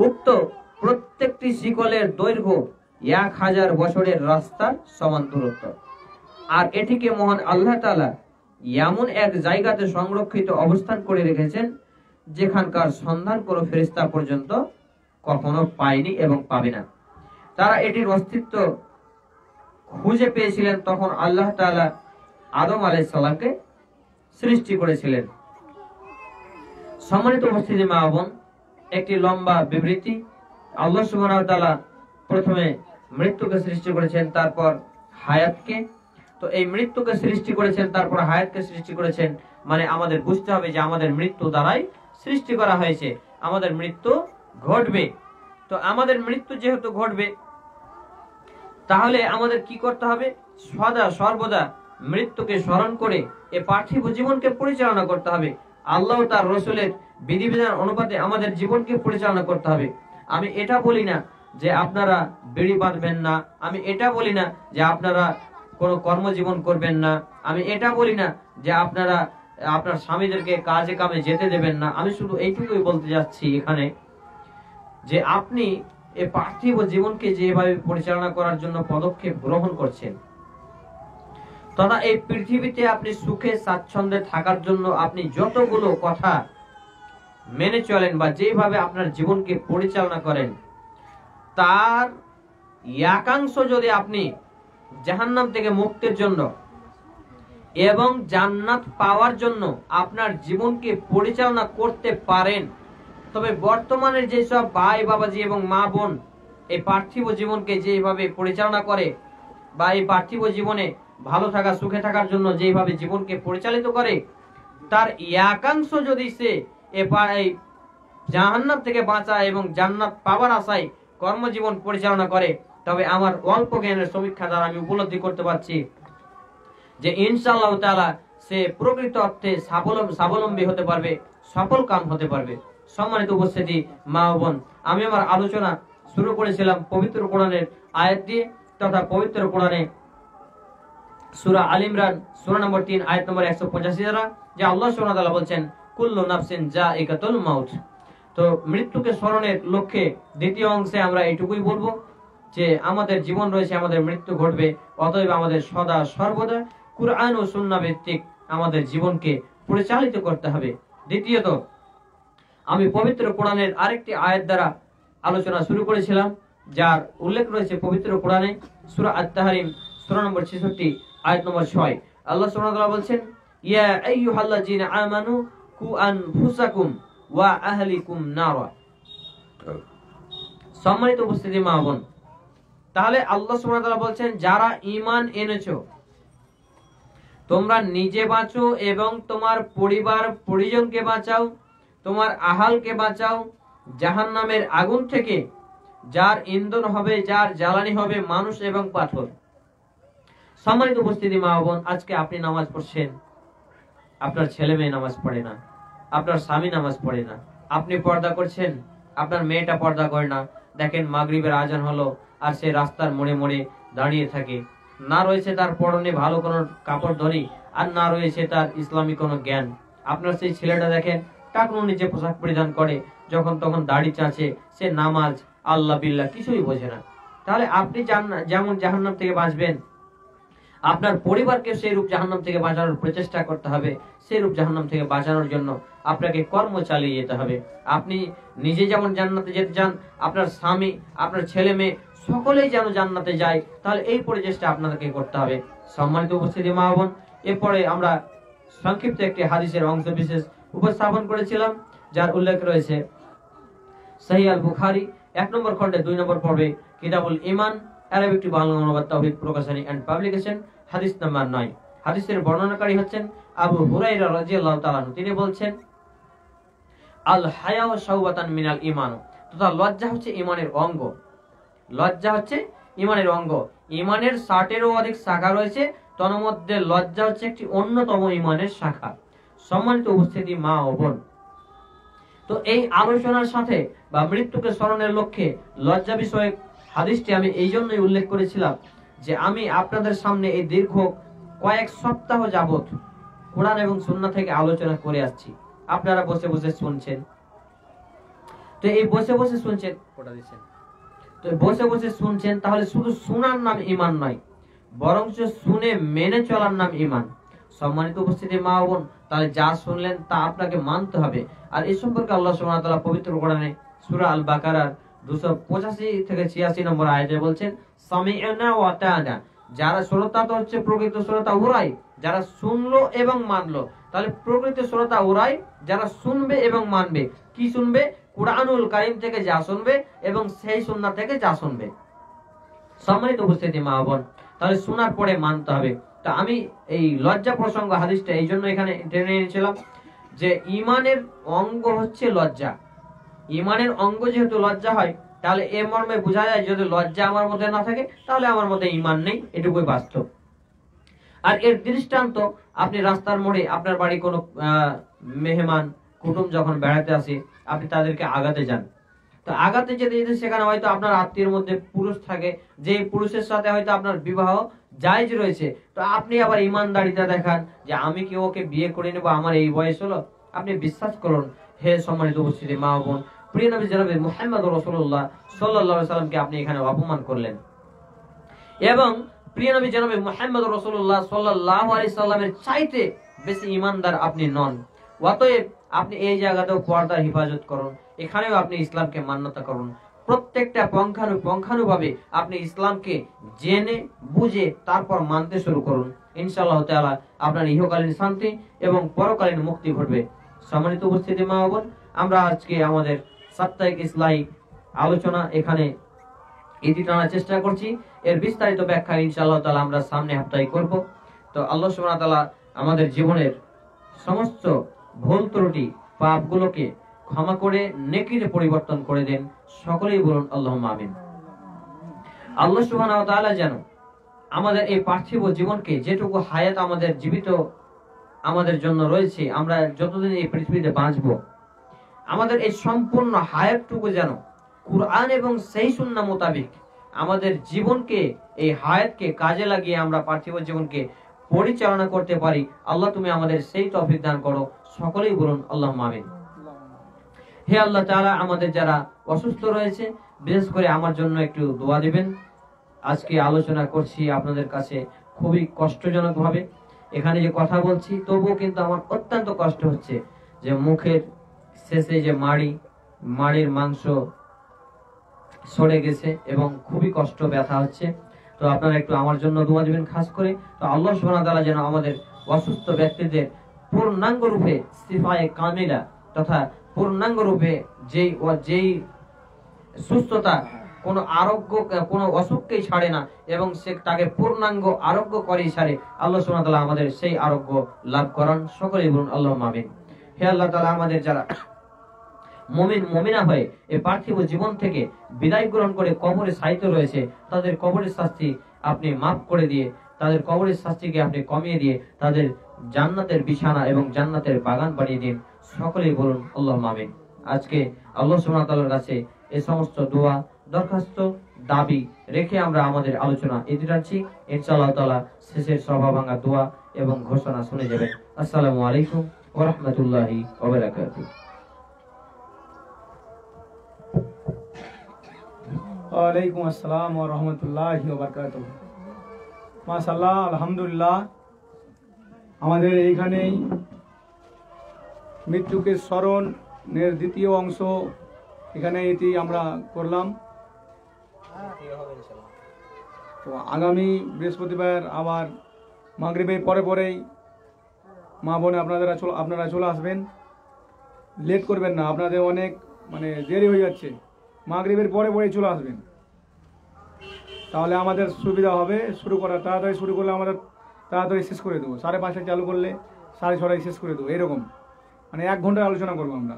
উক্ত প্রত্যেকটি শিকলের দৈর্ঘ্য 1000 বছরের রাস্তার সমান দূরত্ব। আর এটিকে মহান আল্লাহ তাআলা এমন এক জায়গাতে সংরক্ষিত অবস্থান করে রেখেছেন, যেখানকার সন্ধান কোনো ফেরেশতা পর্যন্ত কখনো পায়নি এবং পাবে না। তারা এটির অস্তিত্ব খুঁজে পেয়েছিলেন তখন আল্লাহ তাআলা আদম আলাইহিস সালামকে সৃষ্টি করেছিলেন। সম্মানিত উপস্থিতি মা ও বোন, একটি লম্বা বিবৃতি। আল্লাহ সুবহানাহু ওয়া তাআলা প্রথমে মৃত্যুকে সৃষ্টি করেছেন, তারপর হায়াতকে। তো এই মৃত্যুকে সৃষ্টি করেছেন, তারপর হায়াতকে সৃষ্টি করেছেন, মানে আমাদের বুঝতে হবে যে আমাদের মৃত্যু দ্বারাই সৃষ্টি করা হয়েছে, আমাদের মৃত্যু ঘটবে। তো আমাদের মৃত্যু যেহেতু ঘটবে, তাহলে আমাদের কি করতে হবে? সদা সর্বদা মৃত্যুকে স্মরণ করে এই পার্থিব জীবনকে পরিচালনা করতে হবে। আল্লাহ তার রাসূলের বিধিবিধান অনুপাতে আমাদের জীবনকে পরিচালনা করতে হবে। আমি এটা বলি না যে আপনারা বিড়ি বাঁধবেন না, আমি এটা বলি না যে আপনারা কোনো কর্মজীবন করবেন না। আমি এটা বলি না যে আপনারা আপনার স্বামীদেরকে কাজে কামে যেতে দেবেন না। আমি শুধু এইটুকুই বলতে যাচ্ছি এখানে যে আপনি এই পার্থিব জীবনকে যেভাবে পরিচালনা করার জন্য পদক্ষেপ গ্রহণ করছেন, তথা এই পৃথিবীতে আপনি সুখে স্বাচ্ছন্দ্যে থাকার জন্য আপনি যতগুলো কথা মেনে চলেন বা যেভাবে আপনার জীবনকে পরিচালনা করেন, তার একাংশ যদি আপনি জাহান্নাম থেকে মুক্তির জন্য এবং জান্নাত পাওয়ার জন্য আপনার জীবনকে পরিচালনা করতে পারেন, তবে বর্তমানের যেসব ভাই বাবাজি এবং মা বোন এই পার্থিব জীবনকে যেভাবে পরিচালনা করে বা এই পার্থিব জীবনে ভালো থাকা সুখে থাকার জন্য যেভাবে জীবনকে পরিচালিত করে, তার একাংশ যদি সে এই জাহান্নাম থেকে বাঁচা এবং জান্নাত পাওয়ার আশায় কর্মজীবন পরিচালনা করে, তবে আমার অল্প জ্ঞানের সমীক্ষা দ্বারা আমি উপলব্ধি করতে পারছি যে ইনশাআল্লাহ তাআলা সে প্রকৃত অর্থে স্বাবলম্বী হতে পারবে, সফল কাম হতে পারবে। সম্মানিত উপস্থিতি মা ও বোন, আমি আমার আলোচনা শুরু করেছিলাম পবিত্র কোরআনের আয়াত দিয়ে, তথা পবিত্র কোরআনে সূরা আল ইমরান সূরা নম্বর 3 আয়াত নম্বর 185 দ্বারা, যে আল্লাহ সুবহানাহু ওয়া তাআলা বলছেন কুল্লু নাফসিন যায়িকাতুল মাউত। তো মৃত্যুকে স্মরণের লক্ষ্যে দ্বিতীয় অংশে আমরা এইটুকুই বলবো যে আমাদের জীবন রয়েছে, আমাদের মৃত্যু ঘটবে, অতএব আমাদের সদা সর্বদা কুরআন ও সুন্নাহ ভিত্তিক আমাদের জীবনকে পরিচালিত করতে হবে। দ্বিতীয়ত, আমি পবিত্র কোরআনের আরেকটি আয়াত দ্বারা আলোচনা শুরু করেছিলাম, যার উল্লেখ রয়েছে পবিত্র কোরআনে সূরা আত-তাহরিম সূরা নম্বর 66 আয়াত নম্বর 6। আল্লাহ সুবহানাহু ওয়া তাআলা বলছেন, ইয়া আইয়ুহাল্লাযীনা আমানু কু আনফুসাকুম ওয়া আহলিকুম নারা। সম্মানিত উপস্থিতি মা বোন, তাহলে আল্লাহ সুবহানাহু ওয়া তাআলা বলছেন, যারা ঈমান এনেছো তোমরা নিজে বাঁচো এবং তোমার পরিবার পরিজনকে বাঁচাও, তোমার আহালকে বাঁচাও জাহান্নামের আগুন থেকে, যার ইন্ধন হবে, যার জ্বালানি হবে মানুষ এবং পাথর। সম্মানিত উপস্থিতি মা বোন, আজকে আপনি নামাজ পড়ছেন, আপনার ছেলে মেয়ে নামাজ পড়ে না, আপনার স্বামী নামাজ পড়ে না, আপনি পর্দা করছেন, আপনার মেয়েটা পর্দা করে না। দেখেন মাগরিবের আজান হলো আর সে রাস্তার মোড়ে মোড়ে দাঁড়িয়ে থাকে, না রয়েছে তার পরনে ভালো কোনো কাপড় ধরি, আর না রয়েছে তার ইসলামী কোনো জ্ঞান। আপনার সেই ছেলেটা দেখেন টাকনুর নিচে পোশাক পরিধান করে, যখন তখন দাড়ি চাঁচে, সে নামাজ আল্লাহ বিল্লাহ কিছুই বোঝে না। তাহলে আপনি যেমন জাহান্নাম থেকে বাঁচবেন, আপনার পরিবারকে সেই রূপ জাহান্নাম থেকে বাঁচানোর প্রচেষ্টা করতে হবে। সেই রূপ জাহান্নাম থেকে বাঁচানোর জন্য আপনাকে কর্ম চালিয়ে যেতে হবে। আপনি নিজে যেমন জান্নাতে যেতে চান, আপনার স্বামী, আপনার ছেলে মেয়ে সকলেই যেন জান্নাতে যায়, তাহলে এই প্রচেষ্টা আপনাদেরকে করতে হবে। সম্মানিত উপস্থিতি মা বোন, এরপরে আমরা সংক্ষিপ্ত একটি হাদিসের অংশ বিশেষ উপস্থাপন করেছিলাম, যার উল্লেখ রয়েছে সহিহ আল বুখারী 1 নম্বর খণ্ডে 2 নম্বর পর্বে কিতাবুল ঈমান, আরবি একটি বাংলা অনুবাদ তাওহীদ প্রকাশনী এন্ড পাবলিকেশন, হাদিস নাম্বার 9। হাদিসের বর্ণনাকারী হচ্ছেন আবু হুরায়রা রাদিয়াল্লাহু তাআলা। তিনি বলছেন, আল হায়াউ শাওবাতান মিনাল ঈমান, তথা লজ্জা হচ্ছে ঈমানের অঙ্গ। লজ্জা হচ্ছে ঈমানের অঙ্গ। ঈমানের 60-এরও অধিক শাখা রয়েছে, তন্মধ্যে লজ্জা হচ্ছে একটি অন্যতম ঈমানের শাখা। সম্মানিত উপস্থিতি মা ও বোন, তো এই আলোচনার সাথে বা মৃত্যুকে স্মরণের লক্ষ্যে লজ্জা বিষয়ক হাদিসটি আমি এই জন্যই উল্লেখ করেছিলাম যে আমি আপনাদের সামনে এই দীর্ঘ কয়েক সপ্তাহ যাবত কোরআন এবং সুন্নাহ থেকে আলোচনা করে আসছি। আপনারা বসে বসে শুনছেন, তো এই বসে বসে শুনছেন, তো বসে বসে শুনছেন, তাহলে শুধু শোনার নাম ঈমান নয়, বরং শুনে মেনে চলার নাম ঈমান। সম্মানিত উপস্থিতি মা বোন, তাহলে যা শুনলেন তা আপনাকে মানতে হবে। আর এই সম্পর্কে আল্লাহ সুবহানাহু ওয়া তাআলা পবিত্র কোরআনে সূরা আল বাকারার 285 থেকে 86 নম্বর আয়াতে বলছেন, সামি'না ওয়া আতা'না। যারা শ্রোতা তো হচ্ছে প্রকৃত শ্রোতা ওরাই যারা শুনলো এবং মানলো। তাহলে প্রকৃত শ্রোতা ওরাই যারা শুনবে এবং মানবে। কি শুনবে? কুরআনুল কারীম থেকে যা শুনবে এবং সেই সুন্নাহ থেকে যা শুনবে। সম্মানিত উপস্থিতি মা বোন, তাহলে শোনার পরে মানতে হবে। তা আমি এই লজ্জা প্রসঙ্গ হাদিসটা এই জন্য এখানে টেনে এনেছিলাম যে ঈমানের অঙ্গ হচ্ছে লজ্জা। ঈমানের অঙ্গ যেহেতু লজ্জা হয়, তাহলে এ মর্মে বোঝা যায় যদি লজ্জা আমার মধ্যে না থাকে তাহলে আমার মধ্যে ঈমান নেই, এটুকুই বাস্তব। আর এর দৃষ্টান্ত, আপনি রাস্তার মোড়ে আপনার বাড়ি কোনো মেহমান কুটুম যখন বেড়াতে আসে, আপনি তাদেরকে আগাতে যান, তো আগাতে যেতে যেতে সেখানে হয়তো আপনার আত্মীয়ের মধ্যে পুরুষ থাকে, যে পুরুষের সাথে হয়তো আপনার বিবাহ জায়েজ রয়েছে, তো আপনি আবার ইমানদারিতা দেখান যে আমি কি ওকে বিয়ে করে নেবো, আমার এই বয়স হলো। আপনি বিশ্বাস করুন হে সম্মানিত উপস্থিতি মা ও বোন, প্রিয় নবী জনাবে মুহাম্মদ রাসূলুল্লাহ সাল্লাল্লাহু আলাইহি সাল্লামকে আপনি এখানে অপমান করলেন, এবং প্রিয় নবী জনাবে মুহাম্মদ রাসূলুল্লাহ সাল্লাল্লাহু আলাইহি সাল্লামের চাইতে বেশি ইমানদার আপনি নন। অতএব আপনি এই জায়গাতেও পর্দার হেফাজত করুন, এখানেও আপনি ইসলামকে মান্যতা করুন। প্রত্যেকটা পঙ্খানুভাবে আপনি ইসলামকে জেনে বুঝে তারপর মানতে শুরু করুন। ইনশাআল্লাহ তাআলা আপনার ইহকালীন শান্তি এবং পরকালীন মুক্তি ঘটবে। সম্মানিত উপস্থিতি মা ও বোন, আমরা আজকে আমাদের সাপ্তাহিক ইসলামী আলোচনা এখানে ইতি টানার চেষ্টা করছি। এর বিস্তারিত ব্যাখ্যা ইনশাআল্লাহ তাআলা আমরা সামনে সপ্তাহে করব। তো আল্লাহ সুবহানাহু ওয়া তাআলা আমাদের জীবনের সমস্ত ভুল ত্রুটি পাপগুলোকে ক্ষমা করে নেকিতে পরিবর্তন করে দেন। সকলেই বলুন আল্লাহুম্মা আমিন। আল্লাহ সুবহানাহু ওয়া তাআলা যেন আমাদের এই পার্থিব জীবনকে, যেটুকু হায়াত আমাদের জীবিত আমাদের জন্য রয়েছে, আমরা যতদিন এই পৃথিবীতে বাঁচবো, আমাদের এই সম্পূর্ণ হায়াতটুকু যেন কুরআন এবং সেই সুন্নাহ মোতাবেক আমাদের জীবনকে, এই হায়াতকে কাজে লাগিয়ে আমরা পার্থিব জীবনকে পরিচালনা করতে পারি। আল্লাহ তুমি আমাদের সেই তৌফিক দান করো। সকলেই বলুন আল্লাহুম্মা আমিন। হে আল্লাহ তাআলা, আমাদের যারা অসুস্থ রয়েছে, বিশেষ করে আমার জন্য একটু দোয়া দিবেন। আজকে আলোচনা করছি আপনাদের কাছে খুবই কষ্টজনক ভাবে, এখানে যে কথা বলছি তবুও কিন্তু আমার অত্যন্ত কষ্ট হচ্ছে, যে মুখের শেষে যে মাড়ির মাংস সরে গেছে এবং খুবই কষ্ট ব্যথা হচ্ছে। তো আপনারা একটু আমার জন্য দোয়া দিবেন খাস করে। তো আল্লাহ সুবহানাহু ওয়া তাআলা যেন আমাদের অসুস্থ ব্যক্তিদের পূর্ণাঙ্গ রূপে শিফায়ে কামিলা তথা পূর্ণাঙ্গ রূপে যেই সুস্থতা কোনো আরোগ্য কোনো অসুখকেই ছাড়ে না এবং সে তাকে পূর্ণাঙ্গ আরোগ্য করেই ছাড়ে, আল্লাহ সুবহানাহু ওয়া তাআলা আমাদের সেই আরোগ্য লাভ করান। সকলেই বলুন আল্লাহুম্মা আমিন। হে আল্লাহ তাআলা, আমাদের যারা মুমিন মুমিনা হয়ে এই পার্থিব জীবন থেকে বিদায় গ্রহণ করে কবরে শায়িত রয়েছে, তাদের কবরের শাস্তি আপনি মাফ করে দিয়ে, তাদের কবরের শাস্তিকে আপনি কমিয়ে দিয়ে তাদের জান্নাতের বিছানা এবং জান্নাতের বাগান বানিয়ে দিন। সকলেই বলুন আল্লাহুম্মা আমিন। আজকে আল্লাহ সুবহানাহু ওয়া তাআলার কাছে এই সমস্ত দোয়া, দরখাস্ত, দাবি রেখে আমরা আমাদের আলোচনা এগিয়ে যাচ্ছি। ইনশাআল্লাহ তাআলা শেষের সভা ভাঙা দোয়া এবং ঘোষণা শুনে যাবেন। আসসালামু আলাইকুম ওয়া রাহমাতুল্লাহি ওয়া বারাকাতুহু। ওয়ালাইকুম আসসালাম ওয়া রাহমাতুল্লাহি ওয়া বারাকাতুহু। মাশাআল্লাহ, আলহামদুলিল্লাহ, আমাদের এইখানেই মৃত্যুকে স্মরণের দ্বিতীয় অংশ এখানে এটি আমরা করলাম। তো আগামী বৃহস্পতিবার আবার মাগরিবের পরেই মা বোনে আপনারা চলে আসবেন, লেট করবেন না, আপনাদের অনেক দেরি হয়ে যাচ্ছে। মাগরিবের পরে চলে আসবেন, তাহলে আমাদের সুবিধা হবে শুরু করা। তাড়াতাড়ি শুরু করলে আমাদের তাড়াতাড়ি শেষ করে দেবো, 5:30 চালু করলে 6:30 শেষ করে দেবো। এরকম 1 ঘন্টার আলোচনা করবো আমরা।